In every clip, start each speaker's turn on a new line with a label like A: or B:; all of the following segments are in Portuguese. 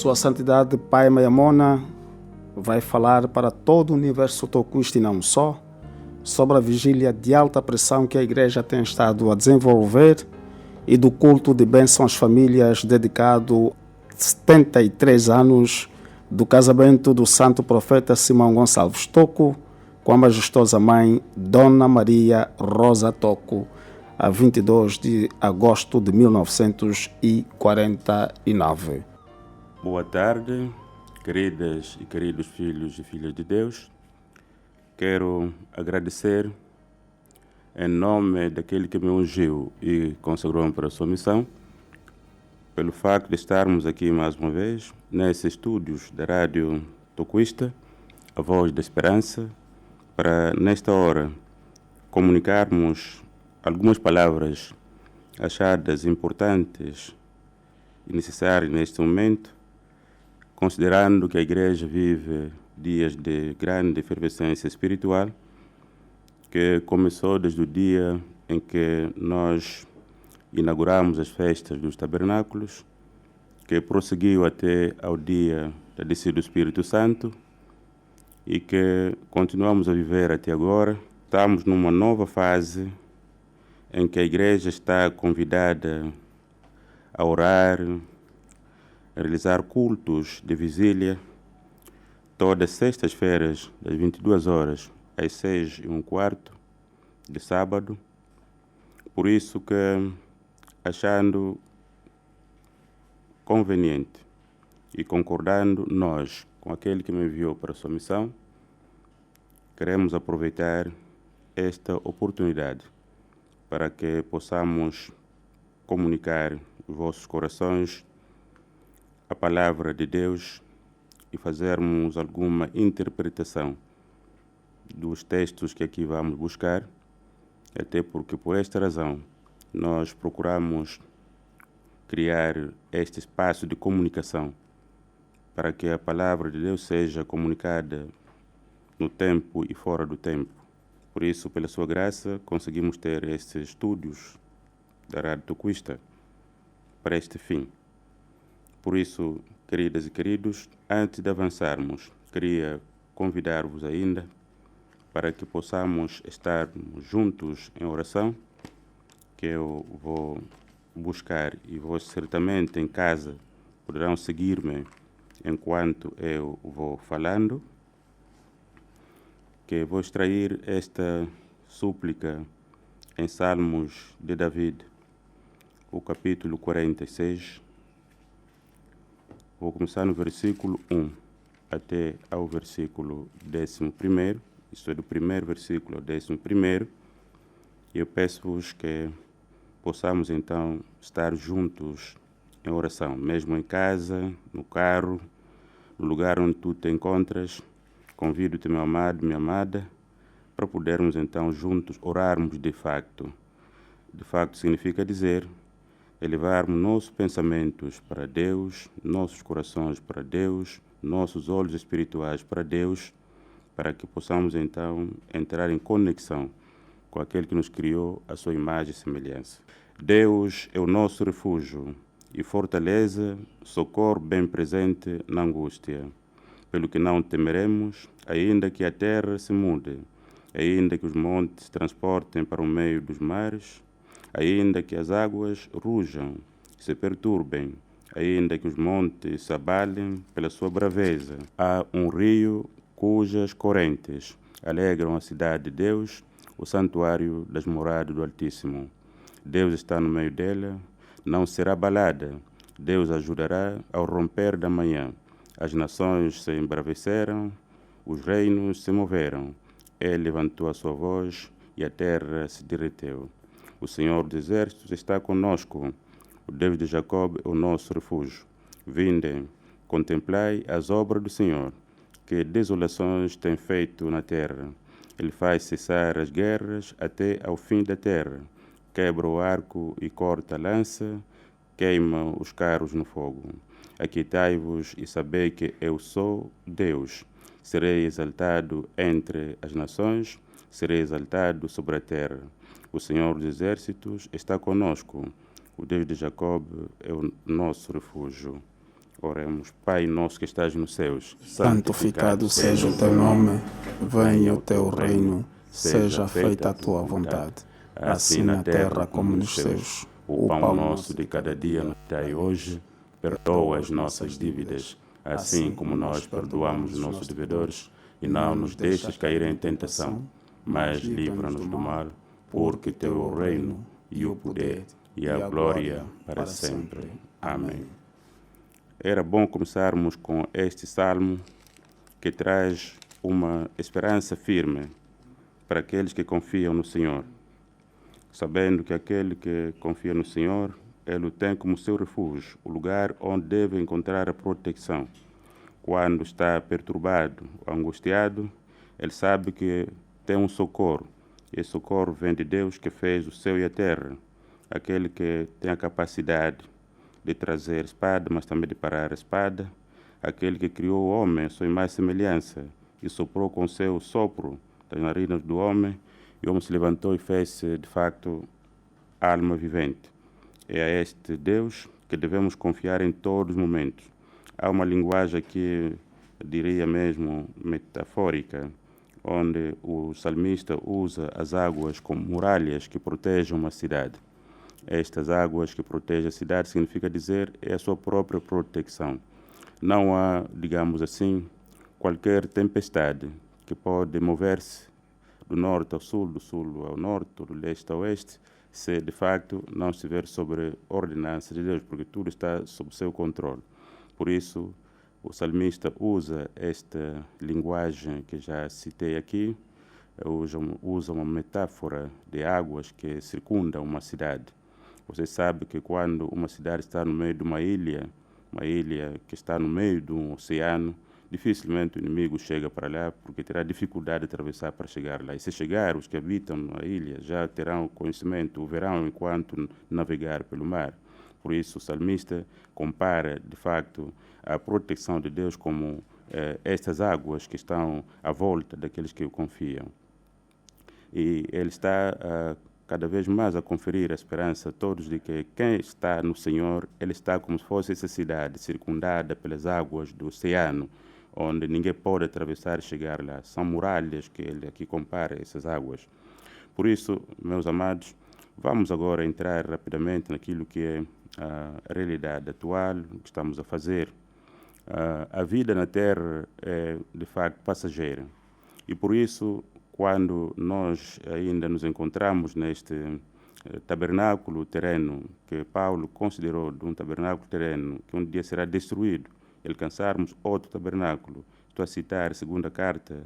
A: Sua Santidade Pai Mayamona vai falar para todo o universo tocuista e não só, sobre a vigília de alta pressão que a Igreja tem estado a desenvolver e do culto de bênção às famílias dedicado 73 anos do casamento do Santo Profeta Simão Gonçalves Toco com a majestosa mãe Dona Maria Rosa Toco, a 22 de agosto de 1949.
B: Boa tarde, queridas e queridos filhos e filhas de Deus. Quero agradecer em nome daquele que me ungiu e consagrou-me para a sua missão, pelo facto de estarmos aqui mais uma vez, nesses estúdios da Rádio Tocuista, a Voz da Esperança, para, nesta hora, comunicarmos algumas palavras achadas importantes e necessárias neste momento, considerando que a Igreja vive dias de grande efervescência espiritual, que começou desde o dia em que nós inauguramos as festas dos tabernáculos, que prosseguiu até ao dia da descida do Espírito Santo e que continuamos a viver até agora. Estamos numa nova fase em que a Igreja está convidada a orar, a realizar cultos de vigília, todas as sextas-feiras, das 22 horas às 6h15 de sábado. Por isso que, achando conveniente e concordando nós com aquele que me enviou para a sua missão, queremos aproveitar esta oportunidade para que possamos comunicar os vossos corações a palavra de Deus e fazermos alguma interpretação dos textos que aqui vamos buscar, até porque por esta razão nós procuramos criar este espaço de comunicação para que a palavra de Deus seja comunicada no tempo e fora do tempo. Por isso, pela sua graça, conseguimos ter estes estúdios da Rádio Tocuista para este fim. Por isso, queridas e queridos, antes de avançarmos, queria convidar-vos ainda para que possamos estar juntos em oração, que eu vou buscar e vós certamente em casa poderão seguir-me enquanto eu vou falando, que vou extrair esta súplica em Salmos de David, o capítulo 46. Vou começar no versículo 1 até ao versículo 11º, isto é, do primeiro versículo ao 11º, e eu peço-vos que possamos então estar juntos em oração, mesmo em casa, no carro, no lugar onde tu te encontras. Convido-te, meu amado, minha amada, para podermos então juntos orarmos de facto. De facto significa dizer, elevarmos nossos pensamentos para Deus, nossos corações para Deus, nossos olhos espirituais para Deus, para que possamos então entrar em conexão com aquele que nos criou a sua imagem e semelhança. Deus é o nosso refúgio e fortaleza, socorro bem presente na angústia. Pelo que não temeremos, ainda que a terra se mude, ainda que os montes se transportem para o meio dos mares, ainda que as águas rujam e se perturbem, ainda que os montes se abalem pela sua braveza. Há um rio cujas correntes alegram a cidade de Deus, o santuário das moradas do Altíssimo. Deus está no meio dela, não será abalada. Deus ajudará ao romper da manhã. As nações se embraveceram, os reinos se moveram. Ele levantou a sua voz e a terra se derreteu. O Senhor dos Exércitos está conosco. O Deus de Jacob é o nosso refúgio. Vinde, contemplai as obras do Senhor, que desolações tem feito na terra. Ele faz cessar as guerras até ao fim da terra. Quebra o arco e corta a lança, queima os carros no fogo. Aquietai-vos e sabei que eu sou Deus. Serei exaltado entre as nações, serei exaltado sobre a terra. O Senhor dos Exércitos está conosco. O Deus de Jacob é o nosso refúgio. Oremos. Pai nosso que estás nos céus,
A: santificado seja o teu nome, venha o teu reino, seja feita a tua vontade, assim na terra como nos céus.
B: O pão nosso de cada dia nos dai hoje, perdoa as nossas dívidas, assim como nós perdoamos os nossos devedores, e não nos deixes cair em tentação, mas livra-nos do mal, porque teu é o reino, e o poder, e a glória para sempre. Amém. Era bom começarmos com este salmo que traz uma esperança firme para aqueles que confiam no Senhor, sabendo que aquele que confia no Senhor, Ele o tem como seu refúgio, o lugar onde deve encontrar a proteção. Quando está perturbado ou angustiado, ele sabe que tem um socorro. E esse socorro vem de Deus que fez o céu e a terra, aquele que tem a capacidade de trazer espada, mas também de parar a espada, aquele que criou o homem à sua imagem e semelhança e soprou com seu sopro das narinas do homem, e o homem se levantou e fez-se, de facto, alma vivente. É a este Deus que devemos confiar em todos os momentos. Há uma linguagem aqui, diria mesmo, metafórica, onde o salmista usa as águas como muralhas que protegem uma cidade. Estas águas que protegem a cidade significa dizer é a sua própria proteção. Não há, digamos assim, qualquer tempestade que pode mover-se do norte ao sul, do sul ao norte, do leste ao oeste, se de facto não estiver sobre ordenança de Deus, porque tudo está sob seu controle. Por isso, o salmista usa esta linguagem que já citei aqui, usa uma metáfora de águas que circundam uma cidade. Você sabe que quando uma cidade está no meio de uma ilha que está no meio de um oceano, dificilmente o inimigo chega para lá, porque terá dificuldade de atravessar para chegar lá. E se chegar, os que habitam na ilha já terão conhecimento, o verão enquanto navegar pelo mar. Por isso, o salmista compara, de facto, a proteção de Deus como estas águas que estão à volta daqueles que o confiam. E ele está cada vez mais a conferir a esperança a todos de que quem está no Senhor, ele está como se fosse essa cidade circundada pelas águas do oceano, onde ninguém pode atravessar e chegar lá. São muralhas que ele aqui compara essas águas. Por isso, meus amados, vamos agora entrar rapidamente naquilo que é a realidade atual, o que estamos a fazer. A vida na Terra é, de facto, passageira. E por isso, quando nós ainda nos encontramos neste tabernáculo terreno, que Paulo considerou de um tabernáculo terreno, que um dia será destruído, e alcançarmos outro tabernáculo. Estou a citar a segunda carta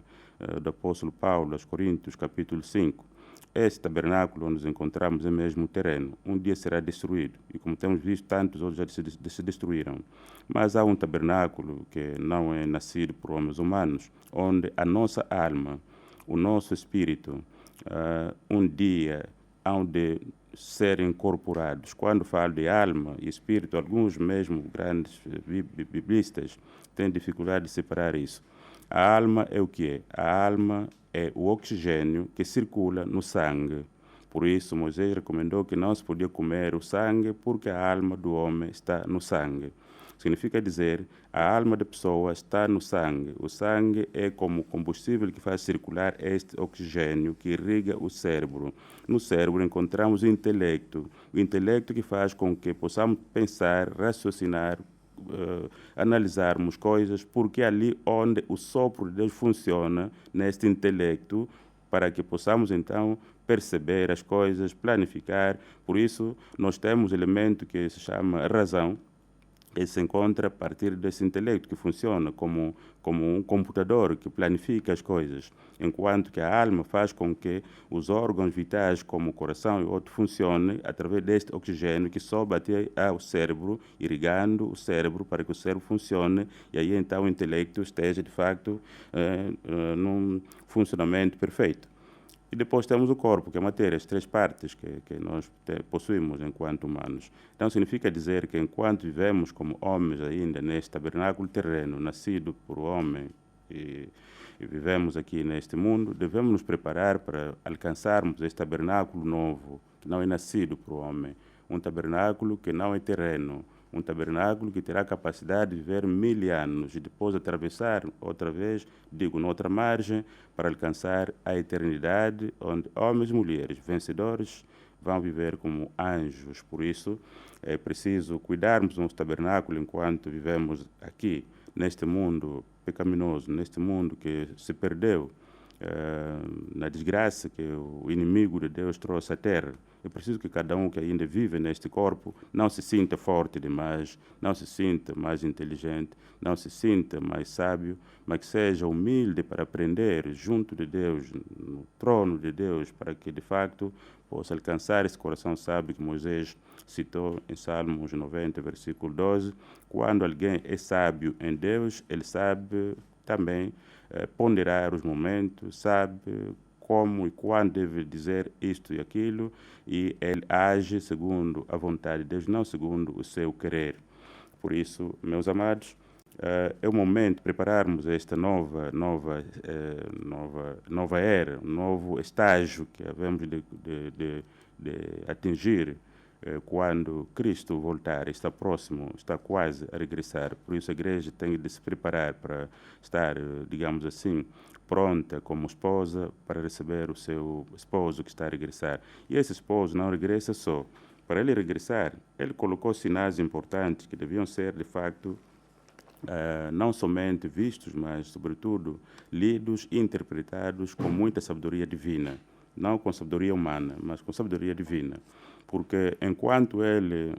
B: do apóstolo Paulo aos Coríntios, capítulo 5. Esse tabernáculo onde nos encontramos é mesmo terreno. Um dia será destruído. E como temos visto, tantos outros já se destruíram. Mas há um tabernáculo que não é nascido por homens humanos, onde a nossa alma, o nosso espírito, um dia hão de ser incorporados. Quando falo de alma e espírito, alguns mesmo grandes biblistas têm dificuldade de separar isso. A alma é o que é? A alma é o oxigênio que circula no sangue. Por isso, Moisés recomendou que não se podia comer o sangue, porque a alma do homem está no sangue. Significa dizer, a alma da pessoa está no sangue. O sangue é como combustível que faz circular este oxigênio que irriga o cérebro. No cérebro encontramos o intelecto que faz com que possamos pensar, raciocinar, analisarmos coisas, porque é ali onde o sopro de Deus funciona, neste intelecto, para que possamos então perceber as coisas, planificar. Por isso, nós temos um elemento que se chama razão. Ele se encontra a partir desse intelecto que funciona como um computador que planifica as coisas, enquanto que a alma faz com que os órgãos vitais, como o coração e outros, funcionem através deste oxigênio que sobe até ao cérebro, irrigando o cérebro para que o cérebro funcione, e aí então o intelecto esteja, de facto, num funcionamento perfeito. E depois temos o corpo, que é a matéria, as três partes que nós possuímos enquanto humanos. Então significa dizer que enquanto vivemos como homens ainda neste tabernáculo terreno, nascido por homem, e vivemos aqui neste mundo, devemos nos preparar para alcançarmos este tabernáculo novo, que não é nascido por homem. Um tabernáculo que não é terreno, um tabernáculo que terá capacidade de viver 1000 anos e depois atravessar outra vez, noutra margem, para alcançar a eternidade, onde homens e mulheres vencedores vão viver como anjos. Por isso, é preciso cuidarmos do nosso tabernáculo enquanto vivemos aqui, neste mundo pecaminoso, neste mundo que se perdeu, na desgraça que o inimigo de Deus trouxe à terra. É preciso que cada um que ainda vive neste corpo não se sinta forte demais, não se sinta mais inteligente, não se sinta mais sábio, mas que seja humilde para aprender junto de Deus, no trono de Deus, para que de facto possa alcançar esse coração sábio que Moisés citou em Salmos 90, versículo 12. Quando alguém é sábio em Deus, ele sabe também ponderar os momentos, sabe como e quando deve dizer isto e aquilo, e ele age segundo a vontade de Deus, não segundo o seu querer. Por isso, meus amados, é o momento de prepararmos esta nova era, um novo estágio que havemos de atingir quando Cristo voltar. Está próximo, está quase a regressar. Por isso a igreja tem de se preparar para estar, digamos assim, pronta como esposa para receber o seu esposo que está a regressar. E esse esposo não regressa só. Para ele regressar, ele colocou sinais importantes que deviam ser, de facto, não somente vistos, mas, sobretudo, lidos e interpretados com muita sabedoria divina. Não com sabedoria humana, mas com sabedoria divina. Porque enquanto ele,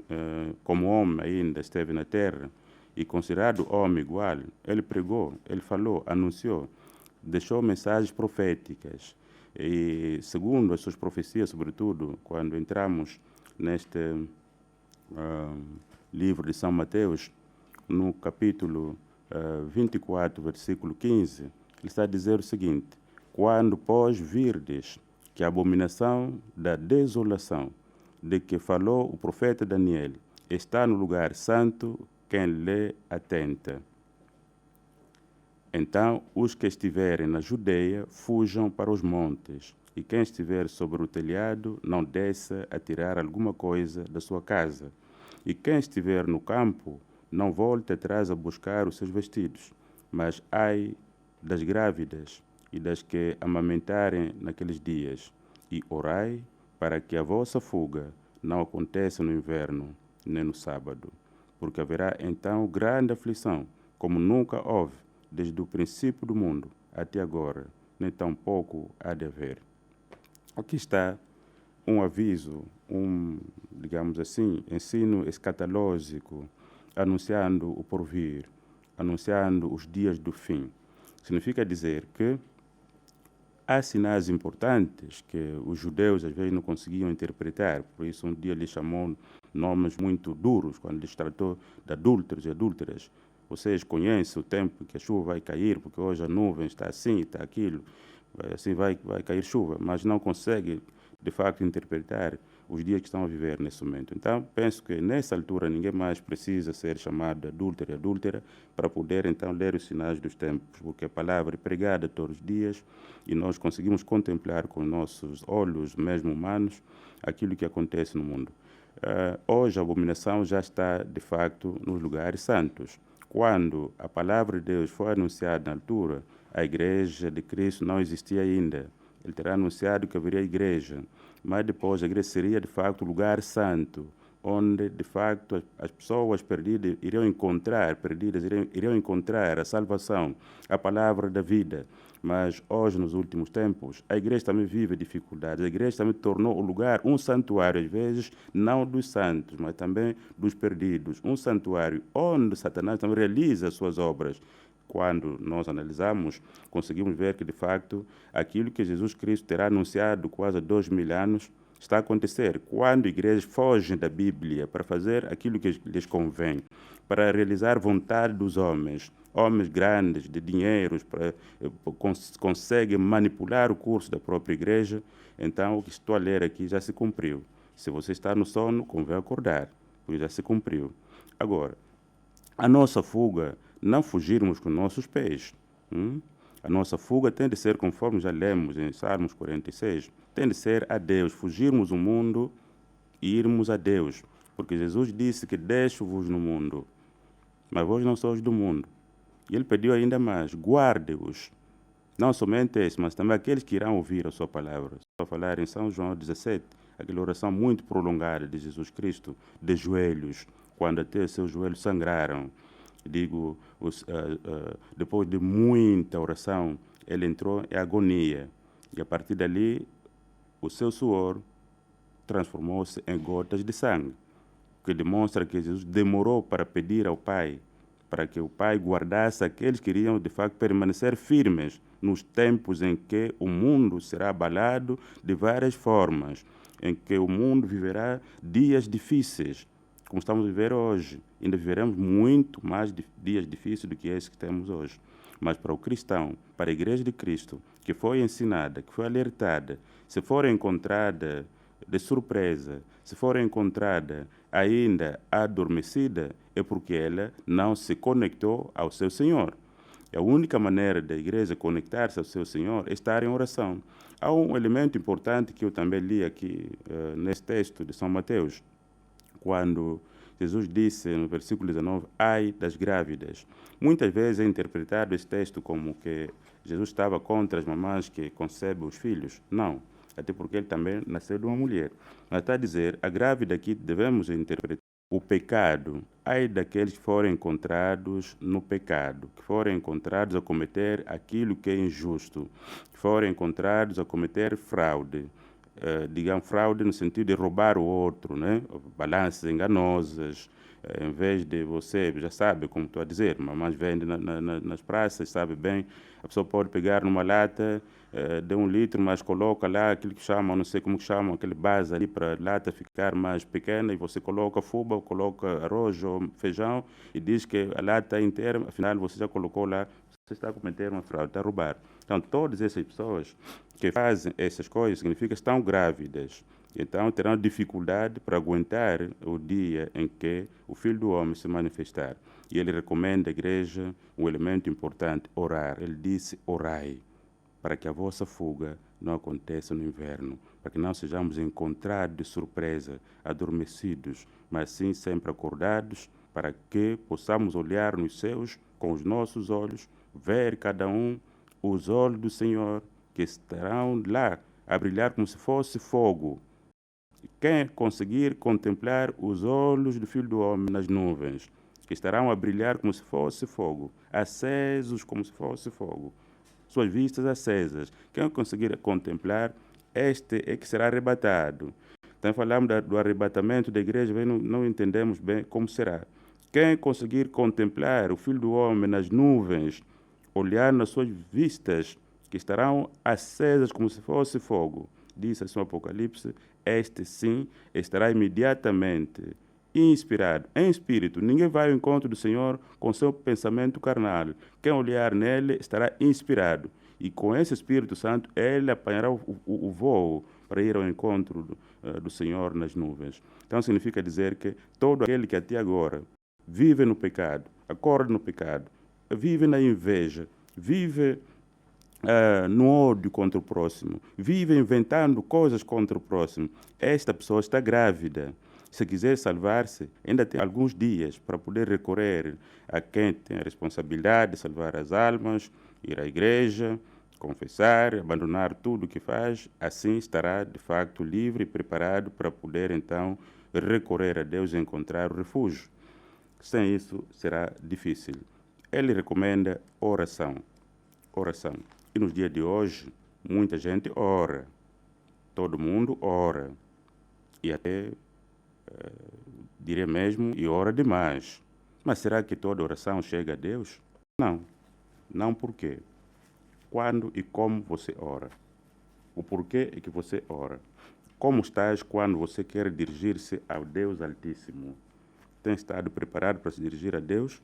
B: como homem ainda, esteve na terra e considerado homem igual, ele pregou, ele falou, anunciou, deixou mensagens proféticas. E, segundo as suas profecias, sobretudo, quando entramos neste livro de São Mateus, no capítulo 24, versículo 15, ele está a dizer o seguinte: quando, pois, virdes que a abominação da desolação de que falou o profeta Daniel está no lugar santo, quem lhe atenta. Então, os que estiverem na Judeia fujam para os montes, e quem estiver sobre o telhado não desça a tirar alguma coisa da sua casa. E quem estiver no campo não volte atrás a buscar os seus vestidos, mas ai das grávidas e das que amamentarem naqueles dias, e orai para que a vossa fuga não aconteça no inverno, nem no sábado, porque haverá então grande aflição, como nunca houve, desde o princípio do mundo até agora, nem tampouco há de haver. Aqui está um aviso, digamos assim, ensino escatológico, anunciando o porvir, anunciando os dias do fim. Significa dizer que há sinais importantes que os judeus às vezes não conseguiam interpretar, por isso um dia lhe chamou nomes muito duros, quando lhes tratou de adúlteros e adúlteras. Vocês conhecem o tempo que a chuva vai cair, porque hoje a nuvem está assim, está aquilo, assim vai cair chuva, mas não consegue, de facto, interpretar os dias que estão a viver nesse momento. Então, penso que nessa altura ninguém mais precisa ser chamado de adúltero e adúltera para poder, então, ler os sinais dos tempos, porque a palavra é pregada todos os dias e nós conseguimos contemplar com nossos olhos, mesmo humanos, aquilo que acontece no mundo. Hoje a abominação já está, de facto, nos lugares santos. Quando a palavra de Deus foi anunciada na altura, a igreja de Cristo não existia ainda. Ele terá anunciado que haveria igreja, mas depois a igreja seria, de facto, o lugar santo, onde, de facto, as pessoas perdidas iriam encontrar a salvação, a palavra da vida. Mas hoje, nos últimos tempos, a igreja também vive dificuldades. A igreja também tornou o lugar um santuário, às vezes, não dos santos, mas também dos perdidos. Um santuário onde Satanás também realiza as suas obras. Quando nós analisamos, conseguimos ver que, de facto, aquilo que Jesus Cristo terá anunciado quase há 2000 anos está a acontecer. Quando igrejas fogem da Bíblia para fazer aquilo que lhes convém, para realizar a vontade dos homens, homens grandes, de dinheiros, conseguem manipular o curso da própria igreja, então o que estou a ler aqui já se cumpriu. Se você está no sono, convém acordar, porque já se cumpriu. Agora, a nossa fuga, não fugirmos com nossos pés. A nossa fuga tem de ser, conforme já lemos em Salmos 46, tem de ser a Deus, fugirmos o mundo e irmos a Deus. Porque Jesus disse que deixo-vos no mundo, mas vós não sois do mundo. E ele pediu ainda mais, guarde-os. Não somente esse, mas também aqueles que irão ouvir a sua palavra. Estou a falar em São João 17, aquela oração muito prolongada de Jesus Cristo, de joelhos, quando até seus joelhos sangraram. Digo, depois de muita oração, ele entrou em agonia. E a partir dali, o seu suor transformou-se em gotas de sangue, que demonstra que Jesus demorou para pedir ao Pai, para que o Pai guardasse aqueles que iriam, de facto, permanecer firmes nos tempos em que o mundo será abalado de várias formas, em que o mundo viverá dias difíceis, como estamos a viver hoje. Ainda viveremos muito mais dias difíceis do que esse que temos hoje. Mas para o cristão, para a Igreja de Cristo, que foi ensinada, que foi alertada, se for encontrada de surpresa, se for encontrada ainda adormecida, é porque ela não se conectou ao seu Senhor. A única maneira da igreja conectar-se ao seu Senhor é estar em oração. Há um elemento importante que eu também li aqui nesse texto de São Mateus, quando Jesus disse no versículo 19, ai das grávidas. Muitas vezes é interpretado esse texto como que Jesus estava contra as mamães que concebem os filhos. Não, até porque ele também nasceu de uma mulher. Mas está a dizer, a grávida aqui devemos interpretar o pecado, ai daqueles que forem encontrados no pecado, que forem encontrados a cometer aquilo que é injusto, que forem encontrados a cometer fraude. Digamos, fraude no sentido de roubar o outro, né? Balanças enganosas, em vez de você, já sabe como estou a dizer, mamães vendem nas praças, sabe bem, a pessoa pode pegar numa lata de 1 litro, mas coloca lá aquilo que chamam, não sei como que chamam, aquele base ali para a lata ficar mais pequena, e você coloca fuba, coloca arroz ou feijão, e diz que a lata é inteira, afinal você já colocou lá, você está a cometer uma fraude, está a roubar. Então, todas essas pessoas que fazem essas coisas, significa que estão grávidas. Então, terão dificuldade para aguentar o dia em que o Filho do Homem se manifestar. E ele recomenda à igreja um elemento importante, orar. Ele disse, orai, para que a vossa fuga não aconteça no inverno, para que não sejamos encontrados de surpresa, adormecidos, mas sim sempre acordados, para que possamos olhar nos céus com os nossos olhos, ver cada um os olhos do Senhor, que estarão lá a brilhar como se fosse fogo. Quem conseguir contemplar os olhos do Filho do Homem nas nuvens, que estarão a brilhar como se fosse fogo, acesos como se fosse fogo, suas vistas acesas. Quem conseguir contemplar, este é que será arrebatado. Então falamos do arrebatamento da igreja, não entendemos bem como será. Quem conseguir contemplar o Filho do Homem nas nuvens, olhar nas suas vistas, que estarão acesas como se fosse fogo, diz assim o Apocalipse, este sim estará imediatamente inspirado, em espírito. Ninguém vai ao encontro do Senhor com seu pensamento carnal. Quem olhar nele estará inspirado. E com esse Espírito Santo, ele apanhará o voo para ir ao encontro do Senhor nas nuvens. Então significa dizer que todo aquele que até agora vive no pecado, acorda no pecado, vive na inveja, vive no ódio contra o próximo, vive inventando coisas contra o próximo, esta pessoa está grávida. Se quiser salvar-se, ainda tem alguns dias para poder recorrer a quem tem a responsabilidade de salvar as almas, ir à igreja, confessar, abandonar tudo o que faz. Assim estará, de facto, livre e preparado para poder, então, recorrer a Deus e encontrar o refúgio. Sem isso, será difícil. Ele recomenda oração. Oração. E nos dias de hoje, muita gente ora. Todo mundo ora. E até, diria mesmo, e ora demais. Mas será que toda oração chega a Deus? Não. Não por quê? Quando e como você ora. O porquê é que você ora. Como estás quando você quer dirigir-se ao Deus Altíssimo? Tem estado preparado para se dirigir a Deus?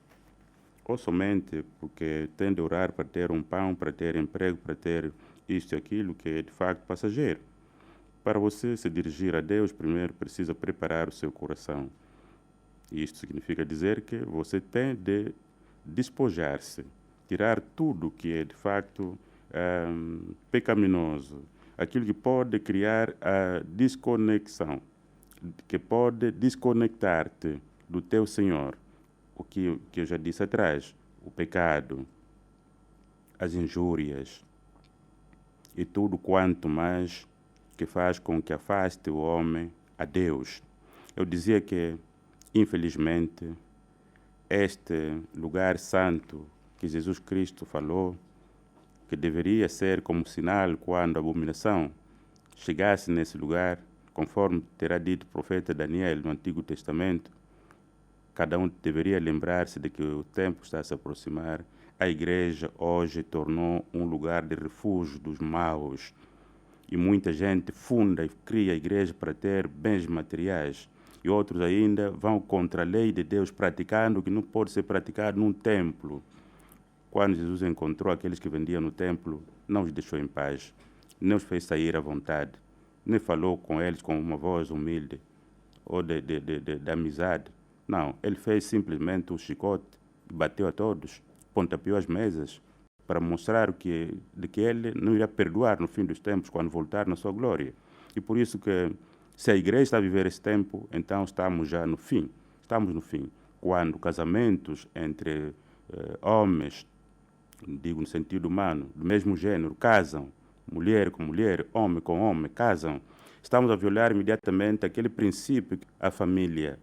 B: Ou somente porque tem de orar para ter um pão, para ter emprego, para ter isto e aquilo que é de facto passageiro? Para você se dirigir a Deus, primeiro precisa preparar o seu coração. Isto significa dizer que você tem de despojar-se, tirar tudo que é de facto pecaminoso, aquilo que pode criar a desconexão. que pode desconectar-te do teu Senhor, o que eu já disse atrás, o pecado, as injúrias e tudo quanto mais que faz com que afaste o homem a Deus. Eu dizia que, infelizmente, este lugar santo que Jesus Cristo falou, que deveria ser como sinal quando a abominação chegasse nesse lugar, conforme terá dito o profeta Daniel no Antigo Testamento, cada um deveria lembrar-se de que o tempo está a se aproximar. A igreja hoje tornou um lugar de refúgio dos maus. E muita gente funda e cria a igreja para ter bens materiais. E outros ainda vão contra a lei de Deus, praticando o que não pode ser praticado num templo. Quando Jesus encontrou aqueles que vendiam no templo, não os deixou em paz, nem os fez sair à vontade, nem falou com eles com uma voz humilde ou de amizade. Não, ele fez simplesmente o chicote, bateu a todos, pontapeou as mesas, para mostrar que ele não irá perdoar no fim dos tempos, quando voltar na sua glória. E por isso que, se a igreja está a viver esse tempo, então estamos já no fim. Estamos no fim. Quando casamentos entre homens, digo no sentido humano, do mesmo gênero, casam, mulher com mulher, homem com homem, casam, estamos a violar imediatamente aquele princípio, a família.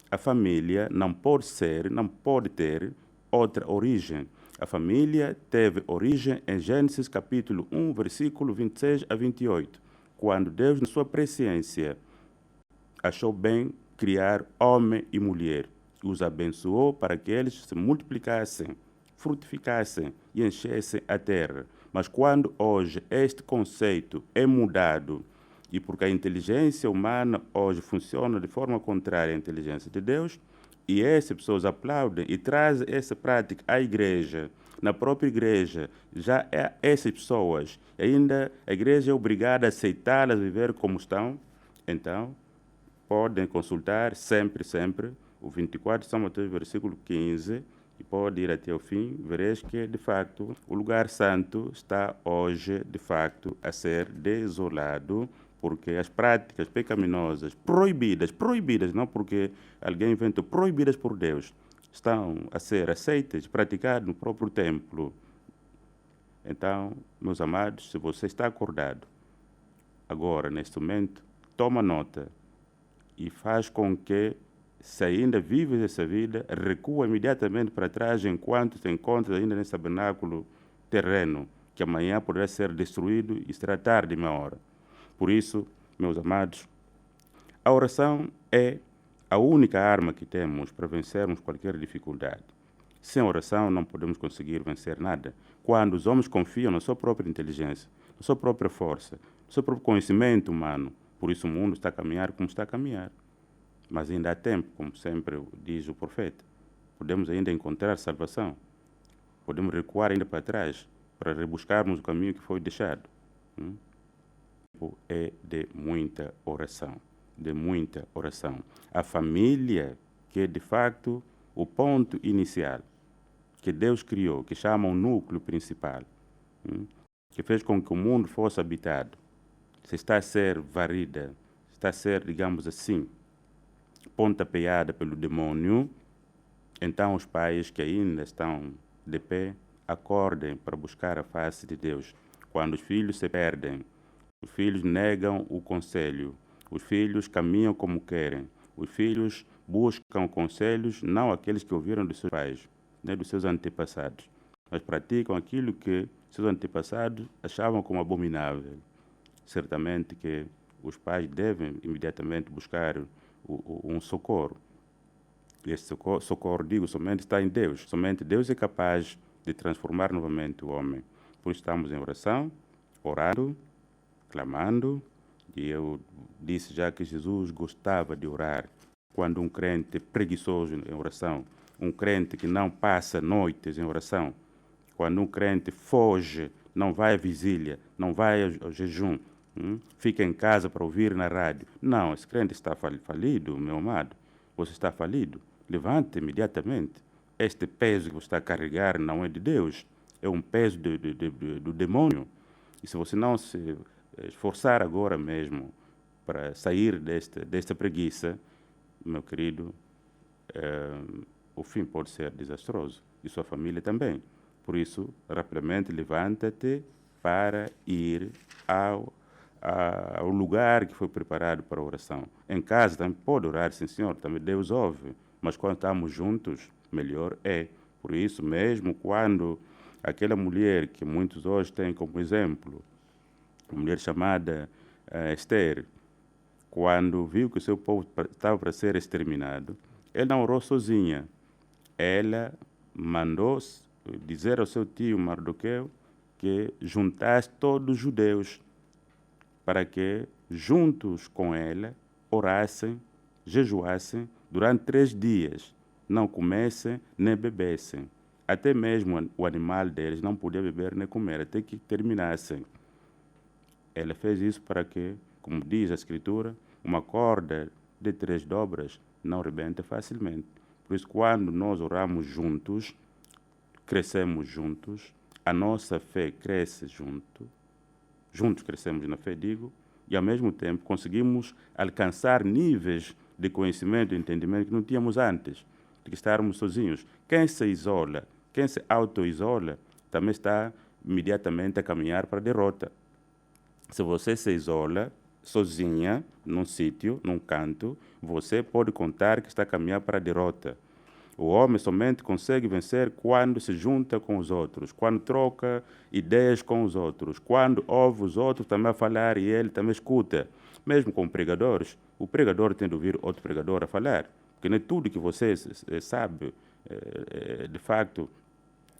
B: A família não pode ser, não pode ter outra origem. A família teve origem em Gênesis capítulo 1, versículo 26 a 28, quando Deus, na sua presciência, achou bem criar homem e mulher, e os abençoou para que eles se multiplicassem, frutificassem e enchessem a terra. Mas quando hoje este conceito é mudado, e porque a inteligência humana hoje funciona de forma contrária à inteligência de Deus, e essas pessoas aplaudem e trazem essa prática à igreja. Na própria igreja, já é essas pessoas. Ainda a igreja é obrigada a aceitá-las, viver como estão. Então, podem consultar sempre, o 24 de São Mateus, versículo 15, e pode ir até o fim. Vereis que, de facto, o lugar santo está hoje, de facto, a ser desolado, porque as práticas pecaminosas proibidas, não porque alguém inventou, proibidas por Deus, estão a ser aceitas, praticadas no próprio templo. Então, meus amados, se você está acordado agora, neste momento, toma nota e faz com que, se ainda vives essa vida, recua imediatamente para trás enquanto te encontras ainda nesse tabernáculo terreno, que amanhã poderá ser destruído e será tarde uma hora. Por isso, meus amados, a oração é a única arma que temos para vencermos qualquer dificuldade. Sem oração não podemos conseguir vencer nada. Quando os homens confiam na sua própria inteligência, na sua própria força, no seu próprio conhecimento humano, por isso o mundo está a caminhar como está a caminhar. Mas ainda há tempo, como sempre diz o profeta. Podemos ainda encontrar salvação. Podemos recuar ainda para trás, para rebuscarmos o caminho que foi deixado. É de muita oração, de muita oração. A família, que é de facto o ponto inicial, que Deus criou, que chama o núcleo principal, que fez com que o mundo fosse habitado, se está a ser varrida, está a ser, digamos assim, pontapeada pelo demônio, então os pais que ainda estão de pé, acordem para buscar a face de Deus. Quando os filhos se perdem, os filhos negam o conselho, os filhos caminham como querem, os filhos buscam conselhos, não aqueles que ouviram dos seus pais, nem dos seus antepassados, mas praticam aquilo que seus antepassados achavam como abominável. Certamente que os pais devem imediatamente buscar um socorro. E esse socorro, digo, somente está em Deus. Somente Deus é capaz de transformar novamente o homem. Por isso estamos em oração, orando, clamando, e eu disse já que Jesus gostava de orar. Quando um crente é preguiçoso em oração, um crente que não passa noites em oração, quando um crente foge, não vai à vigília, não vai ao jejum, fica em casa para ouvir na rádio. Não, esse crente está falido, meu amado. Você está falido. Levante imediatamente. Este peso que você está a carregar não é de Deus, é um peso do demônio. E se você não se esforçar agora mesmo para sair desta preguiça, meu querido, o fim pode ser desastroso e sua família também. Por isso, rapidamente levanta-te para ir ao lugar que foi preparado para a oração. Em casa também pode orar, sim senhor, também Deus ouve, mas quando estamos juntos, melhor é. Por isso, mesmo quando aquela mulher que muitos hoje têm como exemplo, uma mulher chamada Esther, quando viu que o seu povo estava para ser exterminado, ela não orou sozinha. Ela mandou dizer ao seu tio Mardoqueu que juntasse todos os judeus para que, juntos com ela, orassem, jejuassem durante 3 dias, não comessem nem bebessem. Até mesmo o animal deles não podia beber nem comer, até que terminassem. Ela fez isso para que, como diz a Escritura, uma corda de 3 dobras não rebenta facilmente. Por isso, quando nós oramos juntos, crescemos juntos, a nossa fé cresce juntos crescemos na fé, digo, e ao mesmo tempo conseguimos alcançar níveis de conhecimento e entendimento que não tínhamos antes, de que estarmos sozinhos. Quem se isola, quem se auto-isola, também está imediatamente a caminhar para a derrota. Se você se isola sozinha, num sítio, num canto, você pode contar que está a caminhar para a derrota. O homem somente consegue vencer quando se junta com os outros, quando troca ideias com os outros, quando ouve os outros também a falar e ele também escuta. Mesmo com pregadores, o pregador tem de ouvir outro pregador a falar, porque nem tudo que você sabe, de facto,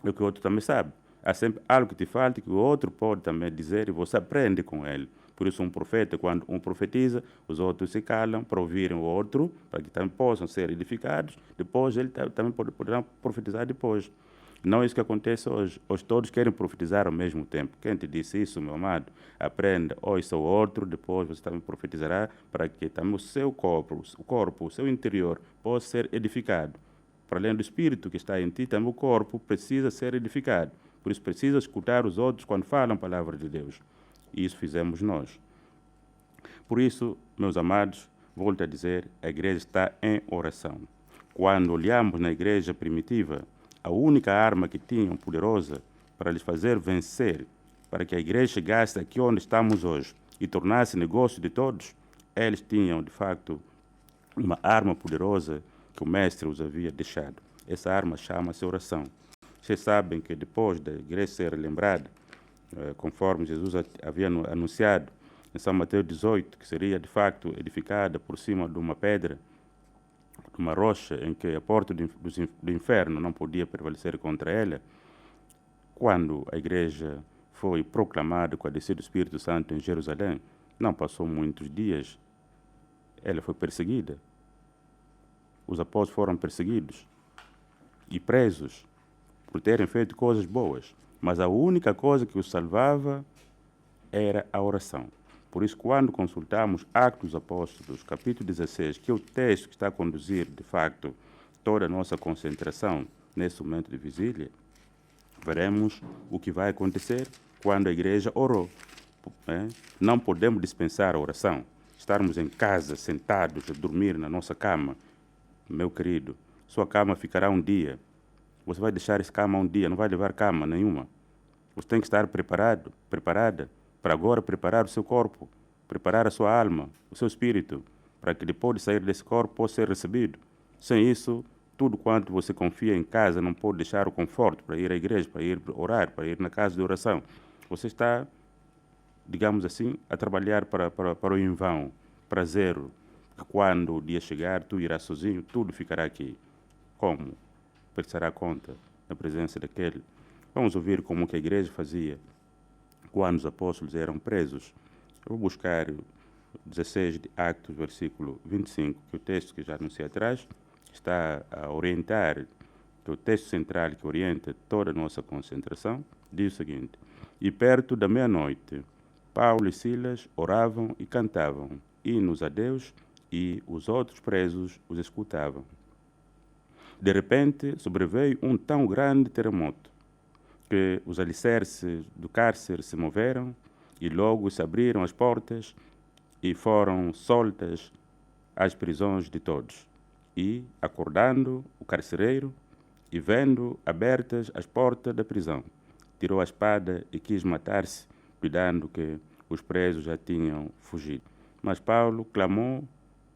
B: é o que o outro também sabe. Há sempre algo que te falta que o outro pode também dizer e você aprende com ele. Por isso, um profeta, quando um profetiza, os outros se calam para ouvirem o outro, para que também possam ser edificados. Depois, ele também poderá profetizar depois. Não é isso que acontece hoje. Hoje todos querem profetizar ao mesmo tempo. Quem te disse isso, meu amado? Aprenda, ouça o outro, depois você também profetizará, para que também o seu corpo, o seu interior, possa ser edificado. Para além do espírito que está em ti, também o corpo precisa ser edificado. Por isso, precisa escutar os outros quando falam a palavra de Deus. E isso fizemos nós. Por isso, meus amados, volto a dizer, a igreja está em oração. Quando olhamos na igreja primitiva, a única arma que tinham poderosa para lhes fazer vencer, para que a igreja chegasse aqui onde estamos hoje e tornasse negócio de todos, eles tinham, de facto, uma arma poderosa que o Mestre os havia deixado. Essa arma chama-se oração. Vocês sabem que depois da igreja ser lembrada, conforme Jesus havia anunciado em São Mateus 18, que seria de facto edificada por cima de uma pedra, de uma rocha em que a porta do inferno não podia prevalecer contra ela, quando a igreja foi proclamada com a descida do Espírito Santo em Jerusalém, não passou muitos dias, ela foi perseguida. Os apóstolos foram perseguidos e presos por terem feito coisas boas. Mas a única coisa que os salvava era a oração. Por isso, quando consultamos Atos dos Apóstolos, capítulo 16, que é o texto que está a conduzir, de facto, toda a nossa concentração nesse momento de vigília, veremos o que vai acontecer quando a igreja orou. Não podemos dispensar a oração. Estarmos em casa, sentados, a dormir na nossa cama, meu querido, sua cama ficará um dia. Você vai deixar essa cama um dia, não vai levar cama nenhuma. Você tem que estar preparada, para agora preparar o seu corpo, preparar a sua alma, o seu espírito, para que depois de sair desse corpo possa ser recebido. Sem isso, tudo quanto você confia em casa não pode deixar o conforto para ir à igreja, para ir orar, para ir na casa de oração. Você está, digamos assim, a trabalhar para o em vão, para zero. Quando o dia chegar, tu irás sozinho, tudo ficará aqui. Como? Prestará conta na presença daquele. Vamos ouvir como que a igreja fazia quando os apóstolos eram presos. Eu vou buscar 16 de Atos, versículo 25, que é o texto que já anunciei atrás, está a orientar, que é o texto central que orienta toda a nossa concentração, diz o seguinte: E perto da meia-noite, Paulo e Silas oravam e cantavam hinos a Deus, e os outros presos os escutavam. De repente, sobreveio um tão grande terremoto que os alicerces do cárcere se moveram e logo se abriram as portas e foram soltas as prisões de todos. E, acordando o carcereiro, e vendo abertas as portas da prisão, tirou a espada e quis matar-se, cuidando que os presos já tinham fugido. Mas Paulo clamou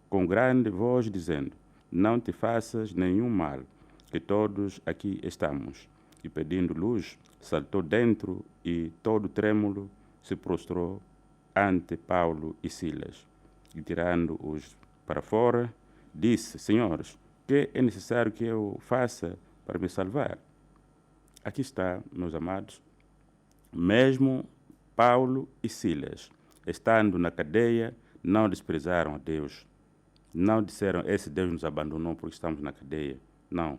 B: com grande voz, dizendo: não te faças nenhum mal, que todos aqui estamos. E pedindo luz, saltou dentro e, todo trêmulo, se prostrou ante Paulo e Silas. E tirando-os para fora, disse: senhores, que é necessário que eu faça para me salvar? Aqui está, meus amados, mesmo Paulo e Silas, estando na cadeia, não desprezaram a Deus. Não disseram: esse Deus nos abandonou porque estamos na cadeia. Não.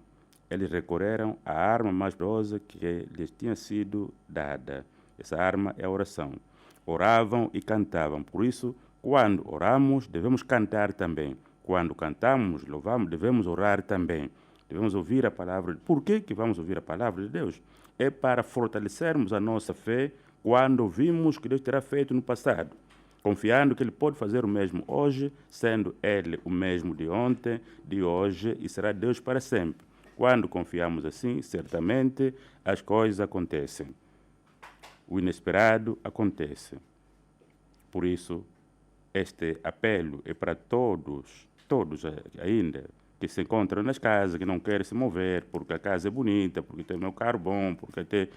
B: Eles recorreram à arma mais poderosa que lhes tinha sido dada. Essa arma é a oração. Oravam e cantavam. Por isso, quando oramos, devemos cantar também. Quando cantamos, louvamos, devemos orar também. Devemos ouvir a palavra. Por que vamos ouvir a palavra de Deus? É para fortalecermos a nossa fé quando ouvimos que Deus terá feito no passado, confiando que Ele pode fazer o mesmo hoje, sendo Ele o mesmo de ontem, de hoje, e será Deus para sempre. Quando confiamos assim, certamente as coisas acontecem. O inesperado acontece. Por isso, este apelo é para todos ainda, que se encontram nas casas, que não querem se mover, porque a casa é bonita, porque tem meu carro bom, porque tem,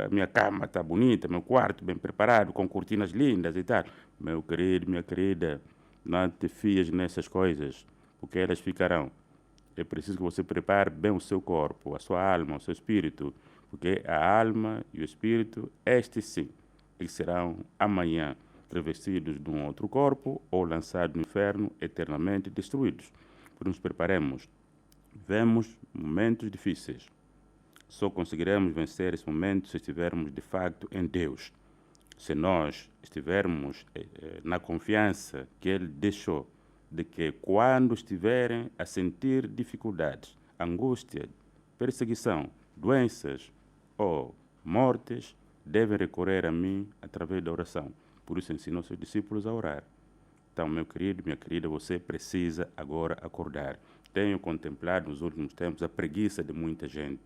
B: a minha cama está bonita, meu quarto bem preparado, com cortinas lindas e tal. Meu querido, minha querida, não te fies nessas coisas, porque elas ficarão. É preciso que você prepare bem o seu corpo, a sua alma, o seu espírito, porque a alma e o espírito, estes sim, eles serão amanhã revestidos de um outro corpo ou lançados no inferno, eternamente destruídos. Por nos preparemos. Vemos momentos difíceis. Só conseguiremos vencer esses momentos se estivermos de facto em Deus. Se nós estivermos na confiança que Ele deixou de que quando estiverem a sentir dificuldades, angústia, perseguição, doenças ou mortes, devem recorrer a mim através da oração. Por isso ensinou seus discípulos a orar. Então, meu querido, minha querida, você precisa agora acordar. Tenho contemplado nos últimos tempos a preguiça de muita gente.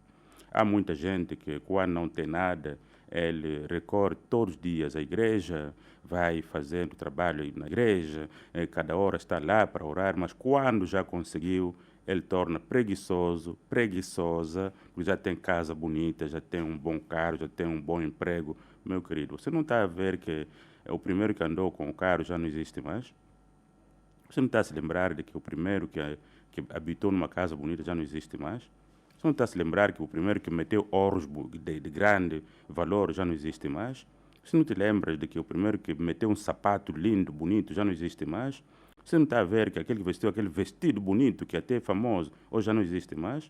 B: Há muita gente que, quando não tem nada, ele recorre todos os dias à igreja, vai fazendo trabalho na igreja, cada hora está lá para orar, mas quando já conseguiu, ele torna preguiçoso, preguiçosa, porque já tem casa bonita, já tem um bom carro, já tem um bom emprego. Meu querido, você não está a ver que o primeiro que andou com o carro já não existe mais? Você não está a se lembrar de que o primeiro que habitou numa casa bonita já não existe mais? Você não está a se lembrar que o primeiro que meteu ouros de grande valor já não existe mais? Você não te lembra de que o primeiro que meteu um sapato lindo, bonito, já não existe mais? Você não está a ver que aquele que vestiu aquele vestido bonito, que até é famoso, hoje já não existe mais?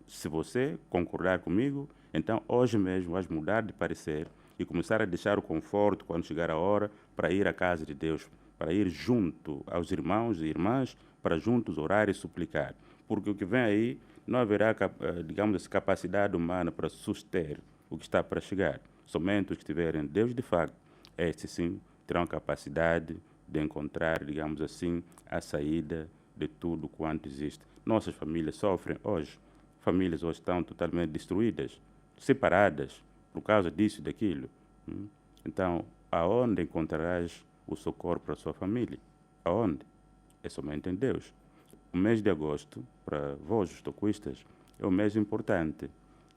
B: Se você concordar comigo, então hoje mesmo vais mudar de parecer e começar a deixar o conforto quando chegar a hora para ir à casa de Deus, para ir junto aos irmãos e irmãs, para juntos orar e suplicar. Porque o que vem aí não haverá, digamos, capacidade humana para suster o que está para chegar. Somente os que tiverem Deus de facto, estes sim terão capacidade de encontrar, digamos assim, a saída de tudo quanto existe. Nossas famílias sofrem hoje. Famílias hoje estão totalmente destruídas, separadas, por causa disso e daquilo. Então, aonde encontrarás o socorro para a sua família? Aonde? É somente em Deus. O mês de agosto, para vós, os tocuistas, é um mês importante.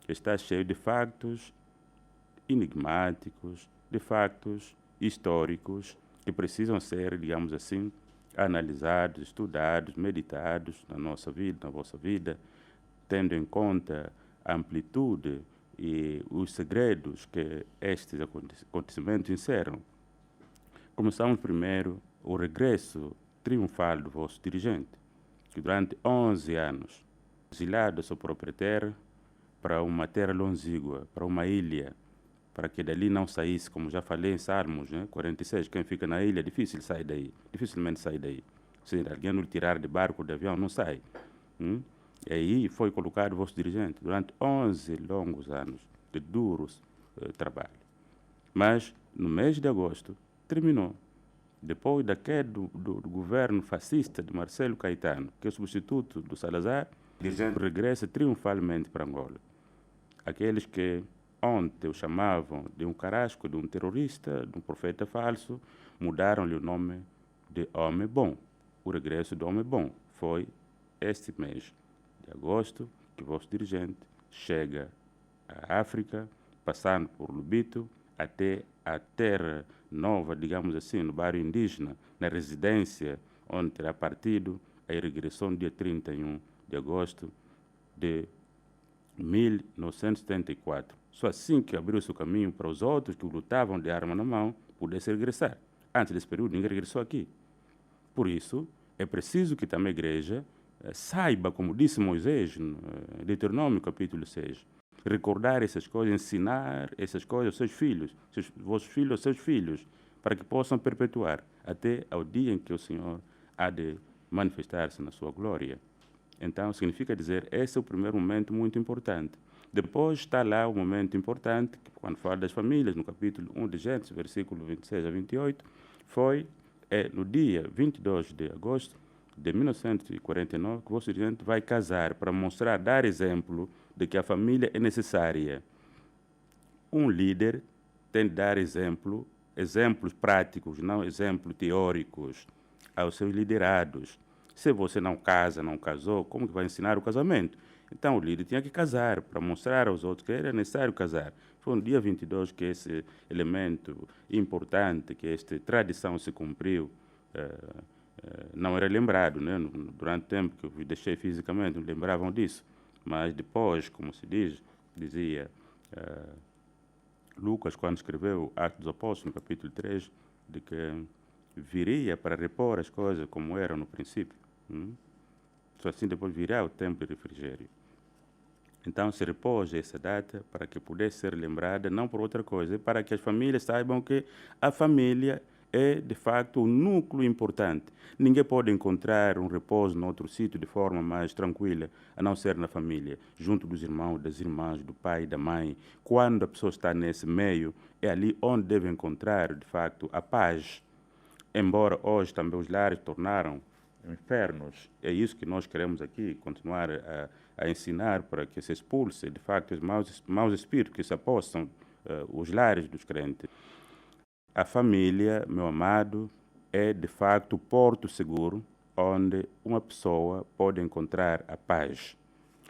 B: Está cheio de factos enigmáticos, de factos históricos, que precisam ser, digamos assim, analisados, estudados, meditados na nossa vida, na vossa vida, tendo em conta a amplitude e os segredos que estes acontecimentos encerram. Começamos primeiro o regresso triunfal do vosso dirigente, que durante 11 anos, exilado da sua própria terra, para uma terra longínqua, para uma ilha, para que dali não saísse, como já falei em Salmos, 46, quem fica na ilha, dificilmente sai daí. Se alguém não tirar de barco ou de avião, não sai. E aí foi colocado o vosso dirigente durante 11 longos anos de duros trabalho. Mas no mês de agosto terminou. Depois da queda do governo fascista de Marcelo Caetano, que é o substituto do Salazar, regressa triunfalmente para Angola. Aqueles que ontem o chamavam de um carrasco, de um terrorista, de um profeta falso, mudaram-lhe o nome de Homem Bom. O regresso do Homem Bom foi este mês de agosto que o vosso dirigente chega à África, passando por Lubito, até a terra nova, digamos assim, no bairro indígena, na residência onde terá partido, aí regressou no dia 31 de agosto de 1974. Só assim que abriu-se o caminho para os outros que lutavam de arma na mão pudessem regressar. Antes desse período, ninguém regressou aqui. Por isso, é preciso que também a igreja saiba, como disse Moisés, no Deuteronômio capítulo 6, recordar essas coisas, ensinar essas coisas aos seus filhos, vossos filhos aos seus filhos, para que possam perpetuar até ao dia em que o Senhor há de manifestar-se na sua glória. Então, significa dizer, esse é o primeiro momento muito importante. Depois está lá o momento importante, que quando fala das famílias, no capítulo 1 de Gênesis, versículo 26 a 28, foi no dia 22 de agosto de 1949 que o vosso dirigente vai casar para mostrar, dar exemplo de que a família é necessária. Um líder tem de dar exemplos práticos, não exemplos teóricos, aos seus liderados. Se você não casa, não casou, como que vai ensinar o casamento? Então o líder tinha que casar para mostrar aos outros que era necessário casar. Foi no dia 22 que esse elemento importante, que esta tradição se cumpriu, não era lembrado, né? Durante o tempo que eu deixei fisicamente, não lembravam disso. Mas depois, como se dizia Lucas, quando escreveu Atos dos Apóstolos, no capítulo 3, de que viria para repor as coisas como eram no princípio. Só assim depois virá o tempo de refrigério. Então se repôs essa data para que pudesse ser lembrada, não por outra coisa, para que as famílias saibam que a família é, de facto, um núcleo importante. Ninguém pode encontrar um repouso em outro sítio de forma mais tranquila, a não ser na família, junto dos irmãos, das irmãs, do pai e da mãe. Quando a pessoa está nesse meio, é ali onde deve encontrar, de facto, a paz. Embora hoje também os lares tornaram infernos, é isso que nós queremos aqui, continuar a ensinar para que se expulse, de facto, os maus espíritos que se apossam os lares dos crentes. A família, meu amado, é de facto o porto seguro onde uma pessoa pode encontrar a paz.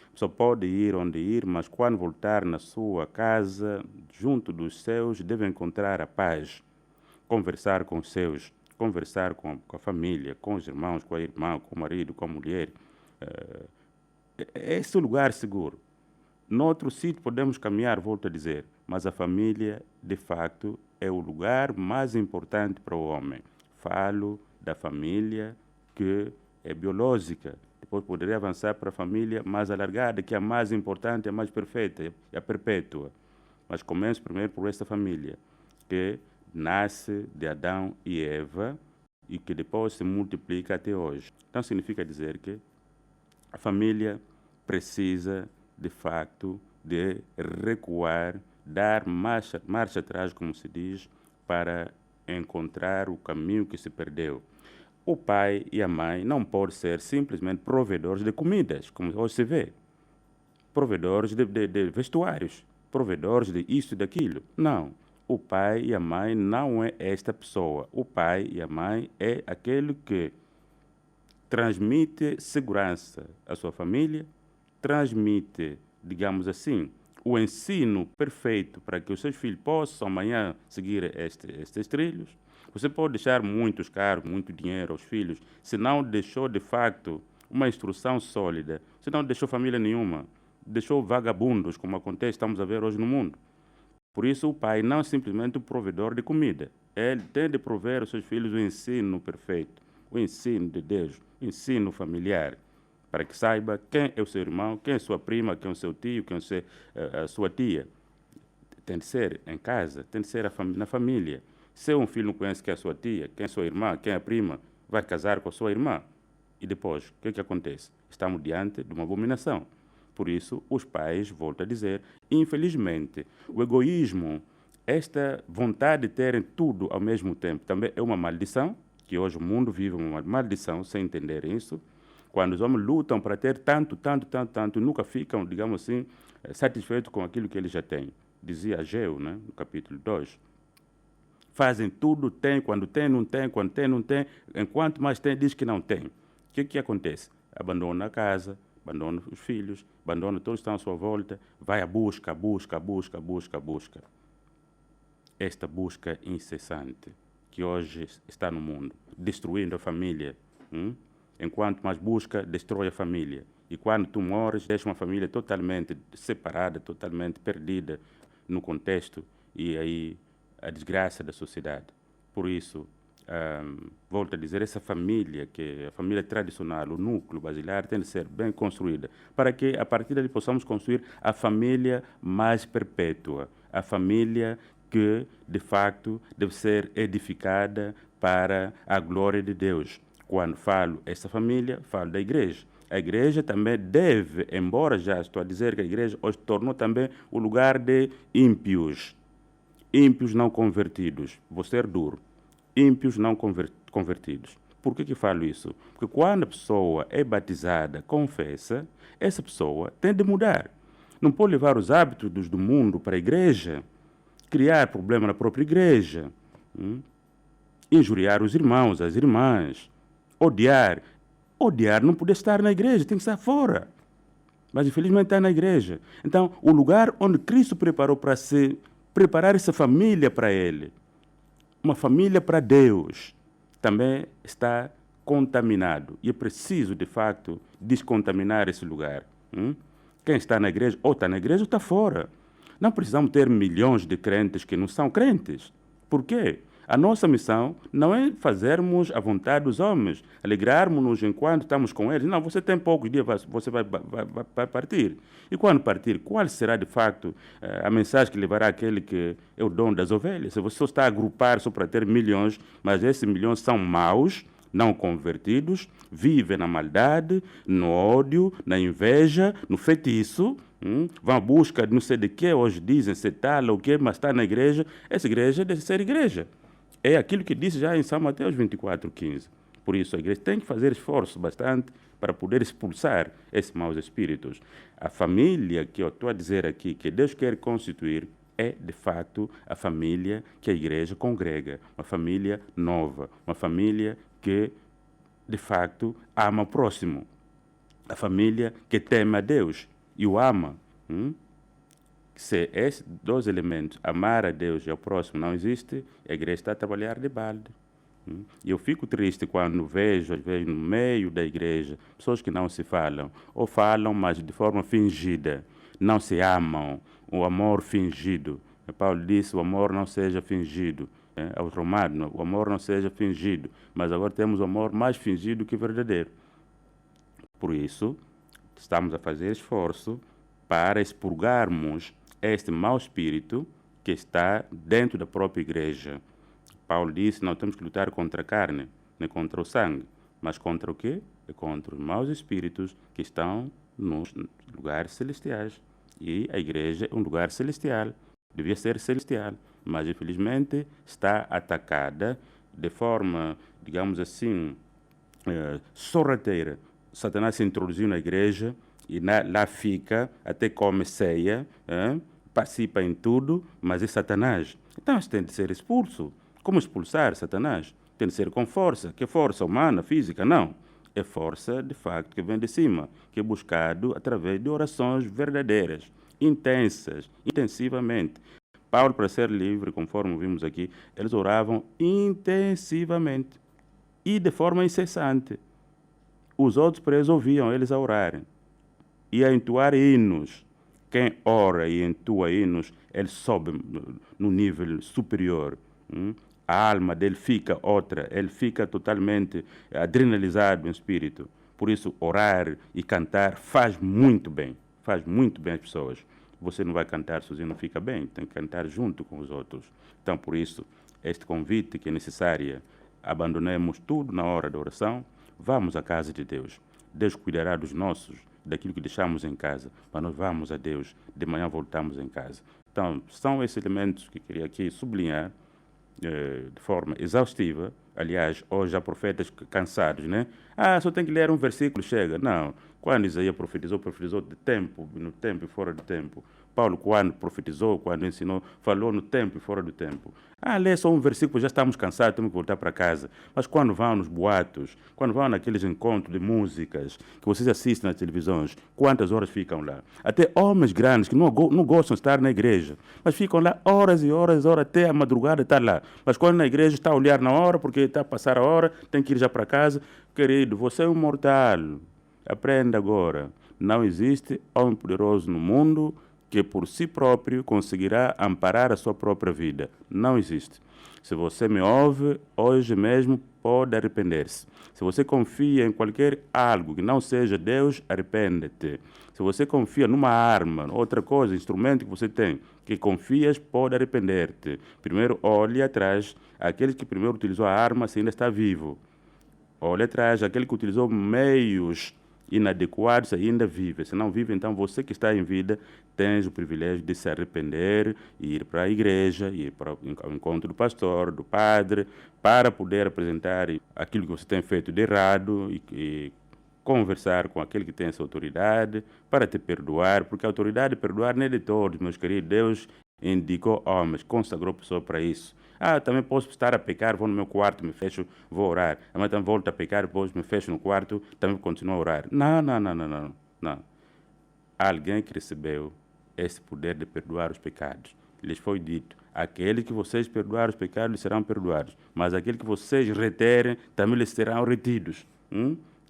B: A pessoa pode ir onde ir, mas quando voltar na sua casa, junto dos seus, deve encontrar a paz. Conversar com os seus, conversar com a família, com os irmãos, com a irmã, com o marido, com a mulher. Esse é o lugar seguro. Noutro sítio podemos caminhar, volto a dizer, mas a família, de facto, é o lugar mais importante para o homem. Falo da família que é biológica. Depois poderia avançar para a família mais alargada, que é a mais importante, a mais perfeita, é a perpétua. Mas começo primeiro por esta família, que nasce de Adão e Eva e que depois se multiplica até hoje. Então significa dizer que a família precisa, de facto, de recuar, dar marcha atrás, como se diz, para encontrar o caminho que se perdeu. O pai e a mãe não podem ser simplesmente provedores de comidas, como hoje se vê, provedores de vestuários, provedores de isso e daquilo. Não. O pai e a mãe não é esta pessoa. O pai e a mãe é aquele que transmite segurança à sua família, transmite, digamos assim, o ensino perfeito para que os seus filhos possam amanhã seguir estes trilhos. Você pode deixar muitos cargos, muito dinheiro aos filhos, se não deixou, de facto, uma instrução sólida, se não deixou família nenhuma, deixou vagabundos, como acontece, estamos a ver hoje no mundo. Por isso, o pai não é simplesmente o provedor de comida. Ele tem de prover aos seus filhos o ensino perfeito, o ensino de Deus, o ensino familiar, para que saiba quem é o seu irmão, quem é a sua prima, quem é o seu tio, quem é a sua tia. Tem de ser em casa, tem de ser na família. Se um filho não conhece quem é a sua tia, quem é a sua irmã, quem é a prima, vai casar com a sua irmã. E depois, o que acontece? Estamos diante de uma abominação. Por isso, os pais, volto a dizer, infelizmente, o egoísmo esta vontade de terem tudo ao mesmo tempo também é uma maldição, que hoje o mundo vive uma maldição sem entender isso. Quando os homens lutam para ter tanto, nunca ficam, digamos assim, satisfeitos com aquilo que eles já têm. Dizia Ageu, né, no capítulo 2. Fazem tudo, tem, quando tem, não tem, quando tem, não tem. Enquanto mais tem, diz que não tem. O que acontece? Abandona a casa, abandona os filhos, abandona todos que estão à sua volta, vai à busca. Esta busca incessante que hoje está no mundo, destruindo a família. Enquanto mais busca, destrói a família. E quando tu morres, deixa uma família totalmente separada, totalmente perdida no contexto, e aí a desgraça da sociedade. Por isso, volto a dizer, essa família, que é a família tradicional, o núcleo basilar, tem de ser bem construída, para que a partir dali possamos construir a família mais perpétua, a família que, de facto, deve ser edificada para a glória de Deus. Quando falo essa família, falo da igreja. A igreja também deve, embora já estou a dizer que a igreja hoje tornou também o lugar de ímpios não convertidos. Vou ser duro. Ímpios não convertidos. Por que falo isso? Porque quando a pessoa é batizada, confessa, essa pessoa tem de mudar. Não pode levar os hábitos do mundo para a igreja, criar problema na própria igreja, injuriar os irmãos, as irmãs, odiar. Odiar não pode estar na igreja, tem que estar fora. Mas infelizmente está na igreja. Então, o lugar onde Cristo preparou para se preparar essa família para Ele, uma família para Deus, também está contaminado. E é preciso, de facto, descontaminar esse lugar. Quem está na igreja, ou está na igreja ou está fora. Não precisamos ter milhões de crentes que não são crentes. Por quê? A nossa missão não é fazermos a vontade dos homens, alegrarmos-nos enquanto estamos com eles. Não, você tem poucos dias, você vai partir. E quando partir, qual será de facto a mensagem que levará aquele que é o dono das ovelhas? Se você só está a agrupar só para ter milhões, mas esses milhões são maus, não convertidos, vivem na maldade, no ódio, na inveja, no feitiço, vão à busca de não sei de que, hoje dizem ser tal ou que, mas está na igreja. Essa igreja deve ser igreja. É aquilo que disse já em São Mateus 24:15. Por isso a igreja tem que fazer esforço bastante para poder expulsar esses maus espíritos. A família que eu estou a dizer aqui, que Deus quer constituir, é de fato a família que a igreja congrega. Uma família nova, uma família que de facto ama o próximo. A família que teme a Deus e o ama. Se esses dois elementos, amar a Deus e ao próximo, não existe, a igreja está a trabalhar de balde. E eu fico triste quando vejo, às vezes, no meio da igreja, pessoas que não se falam, ou falam, mas de forma fingida, não se amam, o amor fingido. Paulo disse, o amor não seja fingido. Aos Romanos, o amor não seja fingido, mas agora temos o amor mais fingido que verdadeiro. Por isso, estamos a fazer esforço para expurgarmos este mau espírito que está dentro da própria igreja. Paulo disse, não temos que lutar contra a carne, nem contra o sangue, mas contra o quê? Contra os maus espíritos que estão nos lugares celestiais. E a igreja é um lugar celestial, devia ser celestial, mas infelizmente está atacada de forma, digamos assim, sorrateira. Satanás se introduziu na igreja e lá fica, até come ceia, participa em tudo, mas é Satanás. Então isso tem de ser expulso. Como expulsar Satanás? Tem de ser com força. Que força humana, física? Não. É força, de facto, que vem de cima, que é buscado através de orações verdadeiras, intensas, intensivamente. Paulo, para ser livre, conforme vimos aqui, eles oravam intensivamente e de forma incessante. Os outros presos ouviam eles a orarem e a entoar hinos. Quem ora e entoa hinos, ele sobe no nível superior. A alma dele fica outra, ele fica totalmente adrenalizado no espírito. Por isso, orar e cantar faz muito bem às pessoas. Você não vai cantar sozinho, não fica bem, tem que cantar junto com os outros. Então, por isso, este convite que é necessário, abandonemos tudo na hora da oração, vamos à casa de Deus. Deus cuidará dos nossos daquilo que deixamos em casa, mas nós vamos a Deus, de manhã voltamos em casa. Então, são esses elementos que queria aqui sublinhar de forma exaustiva. Aliás, hoje há profetas cansados, né? Só tem que ler um versículo, chega. Não. Quando Isaías profetizou de tempo, no tempo e fora de tempo. Paulo, quando profetizou, quando ensinou, falou no tempo e fora do tempo. Lê só um versículo, já estamos cansados, temos que voltar para casa. Mas quando vão nos boatos, quando vão naqueles encontros de músicas que vocês assistem nas televisões, quantas horas ficam lá? Até homens grandes que não gostam de estar na igreja, mas ficam lá horas e horas, até a madrugada estar lá. Mas quando na igreja está a olhar na hora, porque está a passar a hora, tem que ir já para casa. Querido, você é um mortal. Aprenda agora. Não existe homem poderoso no mundo que por si próprio conseguirá amparar a sua própria vida. Não existe. Se você me ouve, hoje mesmo pode arrepender-se. Se você confia em qualquer algo que não seja Deus, arrepende-te. Se você confia numa arma, outra coisa, instrumento que você tem, que confias, pode arrepender-te. Primeiro, olhe atrás. Aquele que primeiro utilizou a arma, se ainda está vivo. Olhe atrás. Aquele que utilizou meios inadequados ainda vive. Se não vive, então você que está em vida tens o privilégio de se arrepender, ir para a igreja, ir para o encontro do pastor, do padre, para poder apresentar aquilo que você tem feito de errado e conversar com aquele que tem essa autoridade para te perdoar, porque a autoridade de perdoar não é de todos, meus queridos. Deus indicou homens, consagrou pessoas para isso. Também posso estar a pecar, vou no meu quarto, me fecho, vou orar. Amanhã também volto a pecar, depois me fecho no quarto, também continuo a orar. Não. Há alguém que recebeu esse poder de perdoar os pecados. Lhes foi dito, aqueles que vocês perdoarem os pecados serão perdoados, mas aqueles que vocês reterem também lhes serão retidos.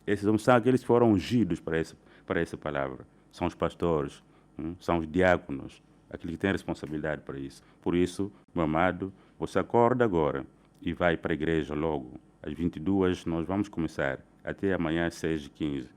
B: Esses são aqueles que foram ungidos para essa palavra. São os pastores, são os diáconos, aqueles que têm responsabilidade para isso. Por isso, meu amado, você acorda agora e vai para a igreja logo. Às 22 nós vamos começar, até amanhã às 6h15.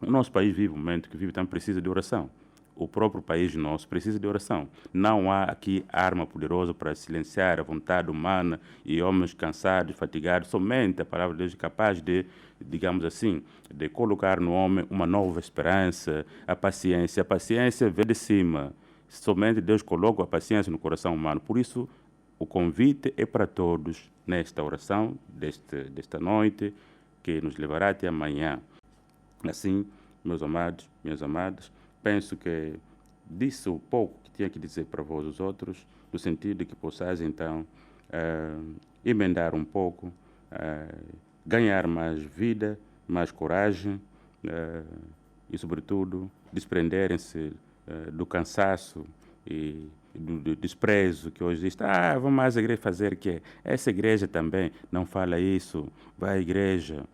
B: O nosso país vive um momento que vive, também precisa de oração. O próprio país nosso precisa de oração. Não há aqui arma poderosa para silenciar a vontade humana e homens cansados, fatigados. Somente a palavra de Deus é capaz de, digamos assim, de colocar no homem uma nova esperança, a paciência. A paciência vem de cima. Somente Deus coloca a paciência no coração humano. Por isso, o convite é para todos nesta oração desta noite, que nos levará até amanhã. Assim, meus amados, minhas amadas, penso que disse o pouco que tinha que dizer para vós os outros, no sentido de que possais então emendar um pouco, ganhar mais vida, mais coragem e, sobretudo, desprenderem-se do cansaço e do desprezo que hoje existe. Vamos mais à igreja fazer o quê? Essa igreja também não fala isso. Vai à igreja.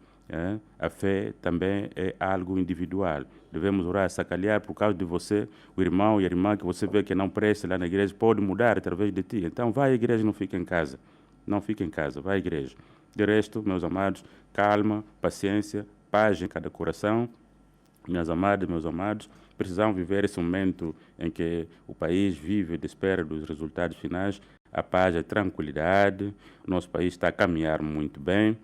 B: A fé também é algo individual. Devemos orar, sacalhar por causa de você, o irmão e a irmã que você vê que não presta lá na igreja, pode mudar através de ti. Então vai à igreja, não fica em casa. Não fica em casa, vai à igreja. De resto, meus amados, calma, paciência, paz em cada coração. Minhas amadas, meus amados, precisamos viver esse momento em que o país vive de espera dos resultados finais. A paz, a tranquilidade. O nosso país está a caminhar muito bem.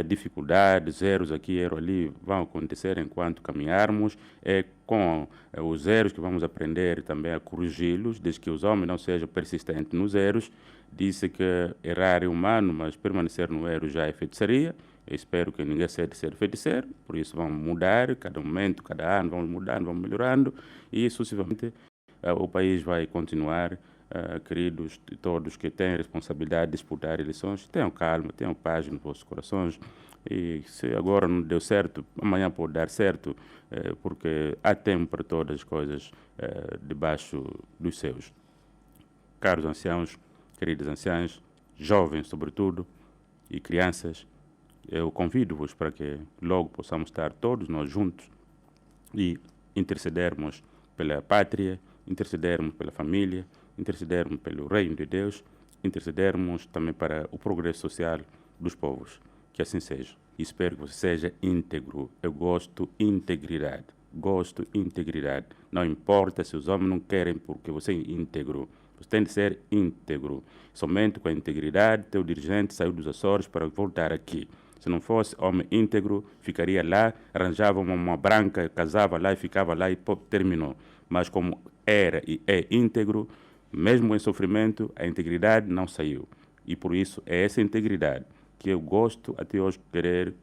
B: Dificuldades, erros aqui, erros ali, vão acontecer enquanto caminharmos. É com os erros que vamos aprender também a corrigi-los, desde que os homens não sejam persistentes nos erros. Disse que errar é humano, mas permanecer no erro já é feitiçaria. Eu espero que ninguém seja de ser feiticeiro, por isso vamos mudar, cada momento, cada ano, vamos mudando, vamos melhorando, e sucessivamente o país vai continuar. Queridos todos que têm responsabilidade de disputar eleições, tenham calma, tenham paz nos vossos corações, e se agora não deu certo, amanhã pode dar certo, porque há tempo para todas as coisas debaixo dos céus. Caros anciãos, queridas anciãs, jovens sobretudo, e crianças, eu convido-vos para que logo possamos estar todos nós juntos e intercedermos pela pátria, intercedermos pela família, intercedermos pelo reino de Deus, intercedermos também para o progresso social dos povos. Que assim seja. E espero que você seja íntegro. Eu gosto de integridade. Gosto de integridade. Não importa se os homens não querem, porque você é íntegro. Você tem de ser íntegro. Somente com a integridade, teu dirigente saiu dos Açores para voltar aqui. Se não fosse homem íntegro, ficaria lá, arranjava uma branca, casava lá e ficava lá e terminou. Mas como era e é íntegro, mesmo em sofrimento, a integridade não saiu. E por isso é essa integridade que eu gosto até hoje de querer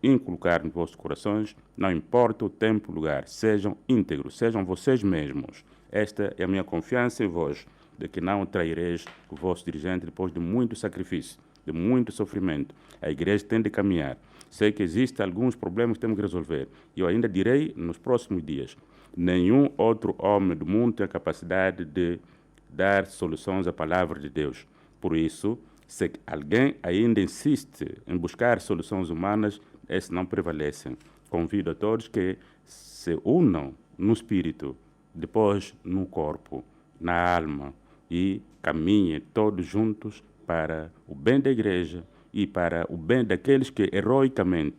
B: inculcar nos vossos corações, não importa o tempo e o lugar, sejam íntegros, sejam vocês mesmos. Esta é a minha confiança em vós, de que não traireis o vosso dirigente depois de muito sacrifício, de muito sofrimento. A igreja tem de caminhar. Sei que existem alguns problemas que temos que resolver. E eu ainda direi nos próximos dias, nenhum outro homem do mundo tem a capacidade de dar soluções à palavra de Deus. Por isso, se alguém ainda insiste em buscar soluções humanas, esses não prevalecem. Convido a todos que se unam no espírito, depois no corpo, na alma, e caminhem todos juntos para o bem da igreja e para o bem daqueles que heroicamente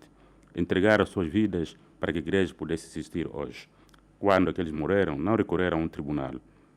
B: entregaram suas vidas para que a igreja pudesse existir hoje. Quando aqueles morreram, não recorreram a um tribunal,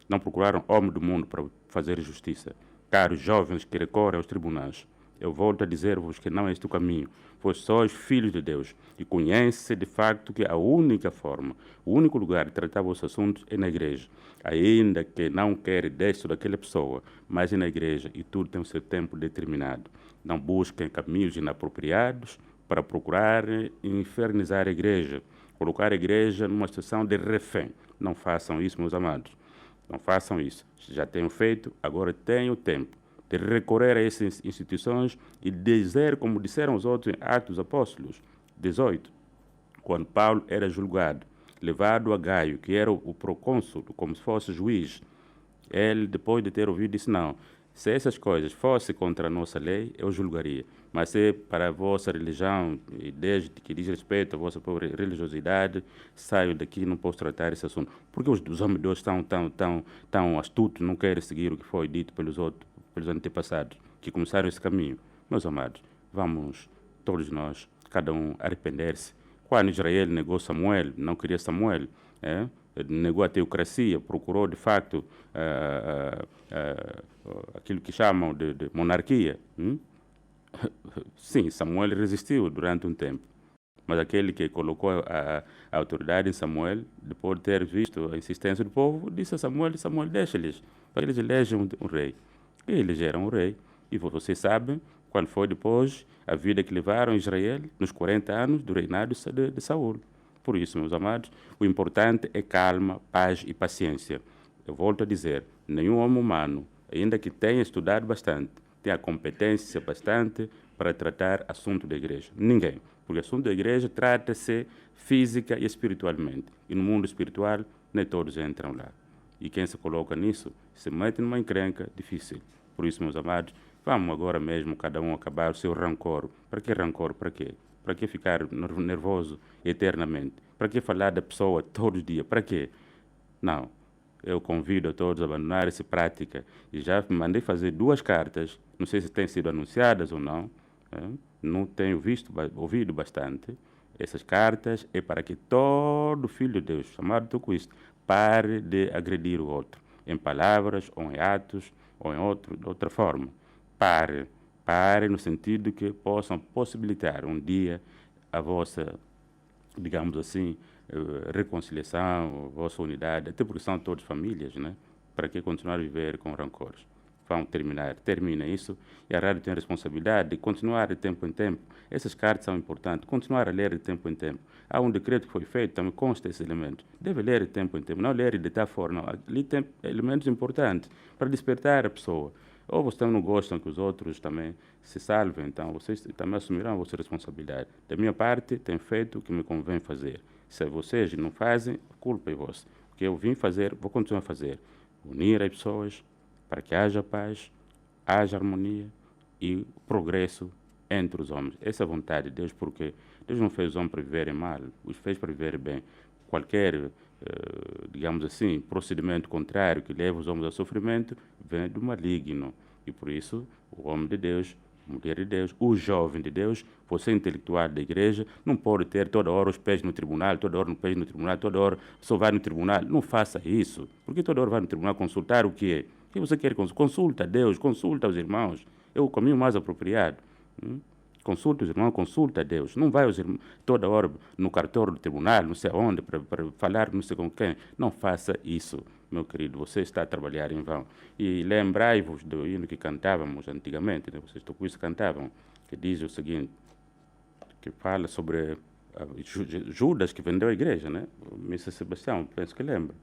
B: não procuraram homem do mundo para fazer justiça. Caros jovens que recorrem aos tribunais, eu volto a dizer-vos que não é este o caminho. Vós sois filhos de Deus e conhece de facto que a única forma, o único lugar de tratar vossos assuntos é na igreja. Ainda que não quer deixe daquela pessoa, mas é na igreja e tudo tem o seu tempo determinado. Não busquem caminhos inapropriados para procurar infernizar a igreja, colocar a igreja numa situação de refém. Não façam isso, meus amados. Não façam isso. Já tenho feito, agora tenho tempo de recorrer a essas instituições e dizer, como disseram os outros em Atos dos Apóstolos 18, quando Paulo era julgado, levado a Gaio, que era o procônsul, como se fosse juiz, ele, depois de ter ouvido, disse, não, se essas coisas fossem contra a nossa lei, eu julgaria. Mas se para a vossa religião, e desde que diz respeito à vossa própria religiosidade, saio daqui e não posso tratar esse assunto. Porque os homens de Deus estão tão astutos, não querem seguir o que foi dito pelos antepassados, que começaram esse caminho. Meus amados, vamos, todos nós, cada um, arrepender-se. Quando Israel negou Samuel, não queria Samuel, negou a teocracia, procurou de facto aquilo que chamam de monarquia. Sim, Samuel resistiu durante um tempo, mas aquele que colocou a autoridade em Samuel, depois de ter visto a insistência do povo, disse a Samuel, deixa-lhes, para eles elegem um rei. E elegeram um rei, e vocês sabem qual foi depois a vida que levaram Israel nos 40 anos do reinado de Saul. Por isso, meus amados, o importante é calma, paz e paciência. Eu volto a dizer, nenhum homem humano, ainda que tenha estudado bastante, tem a competência bastante para tratar assunto da igreja. Ninguém. Porque assunto da igreja trata-se física e espiritualmente. E no mundo espiritual, nem todos entram lá. E quem se coloca nisso, se mete numa encrenca difícil. Por isso, meus amados, vamos agora mesmo cada um acabar o seu rancor. Para que rancor? Para quê? Para que ficar nervoso eternamente? Para que falar da pessoa todos os dias? Para quê? Não. Eu convido a todos a abandonar essa prática. E já mandei fazer 2 cartas, não sei se têm sido anunciadas ou não, não tenho ouvido bastante. Essas cartas é para que todo filho de Deus, chamado Tocuísta, pare de agredir o outro, em palavras, ou em atos, ou em outra forma. Pare no sentido que possam possibilitar um dia a vossa, digamos assim, reconciliação, a vossa unidade, até porque são todas famílias, né? Para que continuar a viver com rancores? Vão termina isso, e a rádio tem a responsabilidade de continuar de tempo em tempo. Essas cartas são importantes, continuar a ler de tempo em tempo. Há um decreto que foi feito, também consta esses elementos. Deve ler de tempo em tempo, não ler e deitar fora, não. Ali tem elementos importantes para despertar a pessoa. Ou vocês não gostam que os outros também se salvem, então vocês também assumirão a vossa responsabilidade. Da minha parte, tenho feito o que me convém fazer. Se vocês não fazem, a culpa é vossa. O que eu vim fazer, vou continuar a fazer. Unir as pessoas para que haja paz, haja harmonia e progresso entre os homens. Essa é a vontade de Deus, porque Deus não fez os homens para viverem mal, os fez para viverem bem. Qualquer, digamos assim, procedimento contrário que leva os homens ao sofrimento vem do maligno. E por isso, o homem de Deus, a mulher de Deus, o jovem de Deus, você intelectual da igreja, não pode ter toda hora os pés no tribunal, toda hora no pés no tribunal, toda hora só vai no tribunal. Não faça isso. Porque toda hora vai no tribunal consultar o que é? O que você quer consulta a Deus, consulta os irmãos. É o caminho mais apropriado. Consulta os irmãos, consulta a Deus. Não vai os irmãos toda hora no cartório do tribunal, não sei onde, para falar não sei com quem. Não faça isso, meu querido. Você está a trabalhar em vão. E lembrai-vos do hino que cantávamos antigamente, né? Vocês tocuistas cantavam, que diz o seguinte, que fala sobre Judas que vendeu a igreja, né? Missa Sebastião, penso que lembra.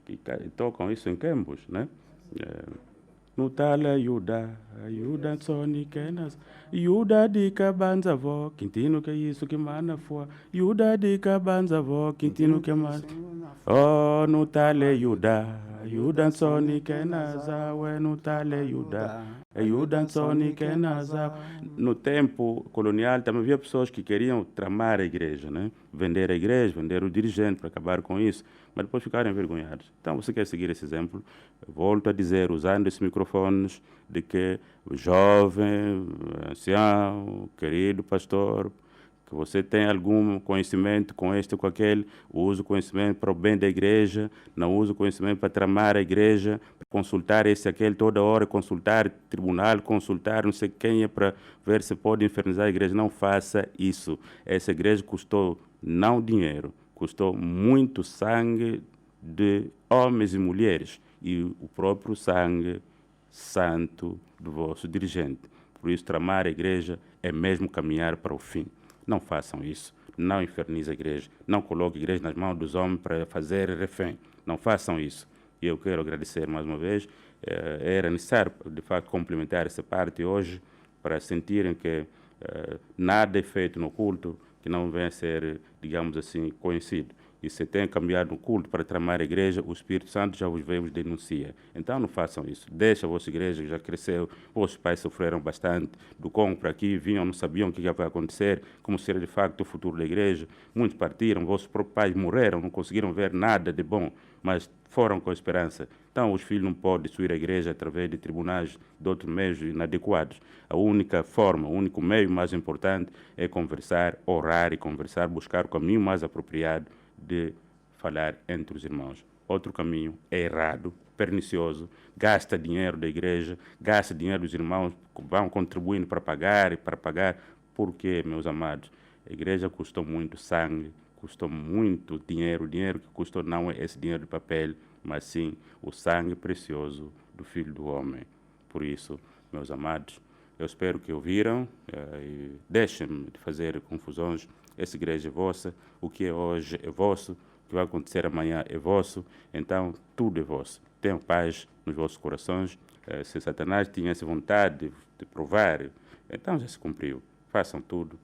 B: E tocam isso em Cambos, né? Nutala Yuda Soni Kenas, Yuda de Cabanza Vó, Quintino que isso que mana foi, Yuda de Cabanza Vó, Quintino que mana. Oh, Nutala Yuda Soni Kenas, Awe Nutala Yuda Soni Kenas. No tempo colonial também havia pessoas que queriam tramar a igreja, né? Vender a igreja, vender o dirigente para acabar com isso, mas depois ficaram envergonhados. Então, você quer seguir esse exemplo? Eu volto a dizer, usando esses microfones, de que o jovem, ancião, querido pastor, que você tem algum conhecimento com este ou com aquele, use o conhecimento para o bem da igreja, não use o conhecimento para tramar a igreja, para consultar esse e aquele toda hora, consultar tribunal, consultar não sei quem é para ver se pode infernizar a igreja. Não faça isso. Essa igreja custou não dinheiro, custou muito sangue de homens e mulheres e o próprio sangue santo do vosso dirigente. Por isso, tramar a igreja é mesmo caminhar para o fim. Não façam isso. Não infernizem a igreja. Não coloquem a igreja nas mãos dos homens para fazer refém. Não façam isso. E eu quero agradecer mais uma vez. Era necessário, de facto, complementar essa parte hoje para sentirem que nada é feito no culto que não venha a ser, digamos assim, conhecido. E se tem cambiado no culto para tramar a igreja, o Espírito Santo já vos veio e denuncia. Então não façam isso. Deixa a vossa igreja, que já cresceu, vossos pais sofreram bastante, do Congo para aqui, vinham, não sabiam o que ia acontecer, como seria de facto o futuro da igreja. Muitos partiram, vossos próprios pais morreram, não conseguiram ver nada de bom, mas foram com esperança. Então os filhos não podem destruir a igreja através de tribunais de outros meios inadequados. A única forma, o único meio mais importante é conversar, orar e conversar, buscar o caminho mais apropriado de falar entre os irmãos. Outro caminho é errado, pernicioso, gasta dinheiro da igreja, gasta dinheiro dos irmãos, vão contribuindo para pagar. Por quê, meus amados? A igreja custou muito sangue, custou muito dinheiro. O dinheiro que custou não é esse dinheiro de papel, mas sim o sangue precioso do Filho do Homem. Por isso, meus amados, eu espero que ouviram e deixem-me de fazer confusões. Essa igreja é vossa, o que é hoje é vosso, o que vai acontecer amanhã é vosso, então tudo é vosso. Tenham paz nos vossos corações. Se Satanás tinha essa vontade de provar, então já se cumpriu. Façam tudo,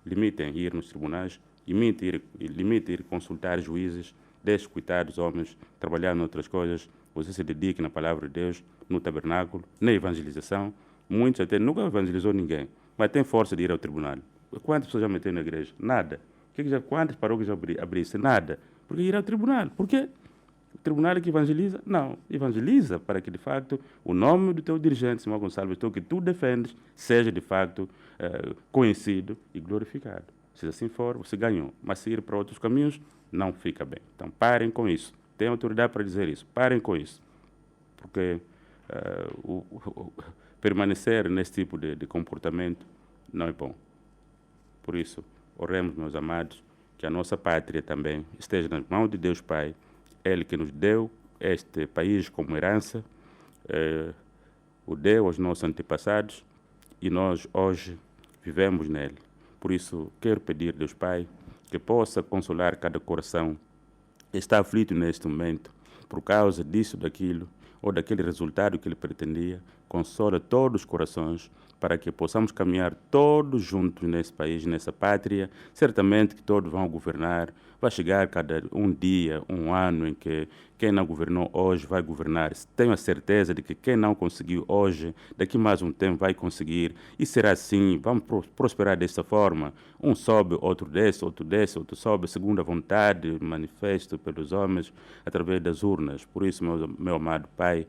B: limitem ir nos tribunais, limitem ir consultar juízes, deixem cuidar dos homens, trabalhar em outras coisas, você se dedique na palavra de Deus, no tabernáculo, na evangelização. Muitos até nunca evangelizou ninguém, mas tem força de ir ao tribunal. Quantas pessoas já meteram na igreja? Nada. Quantas paróquias já abrissem? Nada. Porque ir ao tribunal. Por quê? O tribunal é que evangeliza? Não. Evangeliza para que, de facto, o nome do teu dirigente, Simão Gonçalves, que tu defendes, seja, de facto, conhecido e glorificado. Se assim for, você ganhou. Mas se ir para outros caminhos, não fica bem. Então, parem com isso. Tenho autoridade para dizer isso. Parem com isso. Porque permanecer nesse tipo de comportamento não é bom. Por isso, oremos, meus amados, que a nossa pátria também esteja nas mãos de Deus Pai, Ele que nos deu este país como herança, o deu aos nossos antepassados e nós hoje vivemos nele. Por isso, quero pedir, Deus Pai, que possa consolar cada coração que está aflito neste momento por causa disso, daquilo, ou daquele resultado que ele pretendia. Consola todos os corações para que possamos caminhar todos juntos nesse país, nessa pátria. Certamente que todos vão governar. Vai chegar cada um dia, um ano em que quem não governou hoje vai governar. Tenho a certeza de que quem não conseguiu hoje, daqui mais um tempo vai conseguir. E será assim, vamos prosperar desta forma. Um sobe, outro desce, outro sobe, segundo a vontade, manifesto pelos homens, através das urnas. Por isso, meu amado Pai,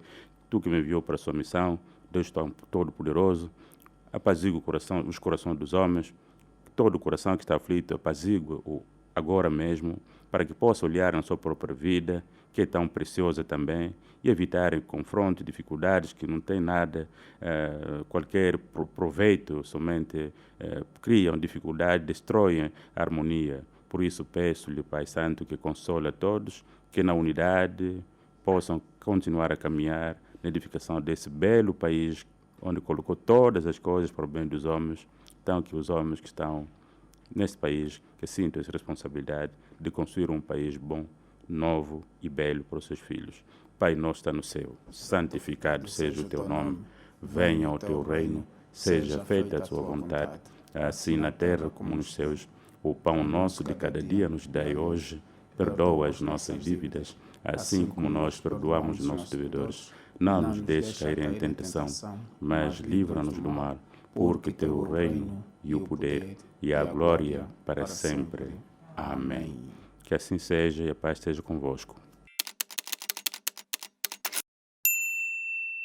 B: Tu que me enviou para a sua missão, Deus Todo-Poderoso, apazigua os corações dos homens, todo o coração que está aflito, apazigua-o agora mesmo, para que possa olhar na sua própria vida, que é tão preciosa também, e evitarem confrontos, dificuldades que não têm nada, qualquer proveito, somente criam dificuldade, destroem a harmonia. Por isso peço-lhe, Pai Santo, que console a todos, que na unidade possam continuar a caminhar na edificação desse belo país, onde colocou todas as coisas para o bem dos homens, então que os homens que estão nesse país, que sintam essa responsabilidade de construir um país bom, novo e belo para os seus filhos. Pai nosso está no céu, santificado seja o teu nome, venha o teu reino, seja feita a tua vontade, assim na terra como nos céus. O pão nosso de cada dia nos dai hoje, perdoa as nossas dívidas, assim como nós perdoamos os nossos devedores. Não nos deixes cair em tentação, mas livra-nos do mal, porque teu o reino e o poder e a glória para sempre. Amém. Que assim seja e a paz esteja convosco.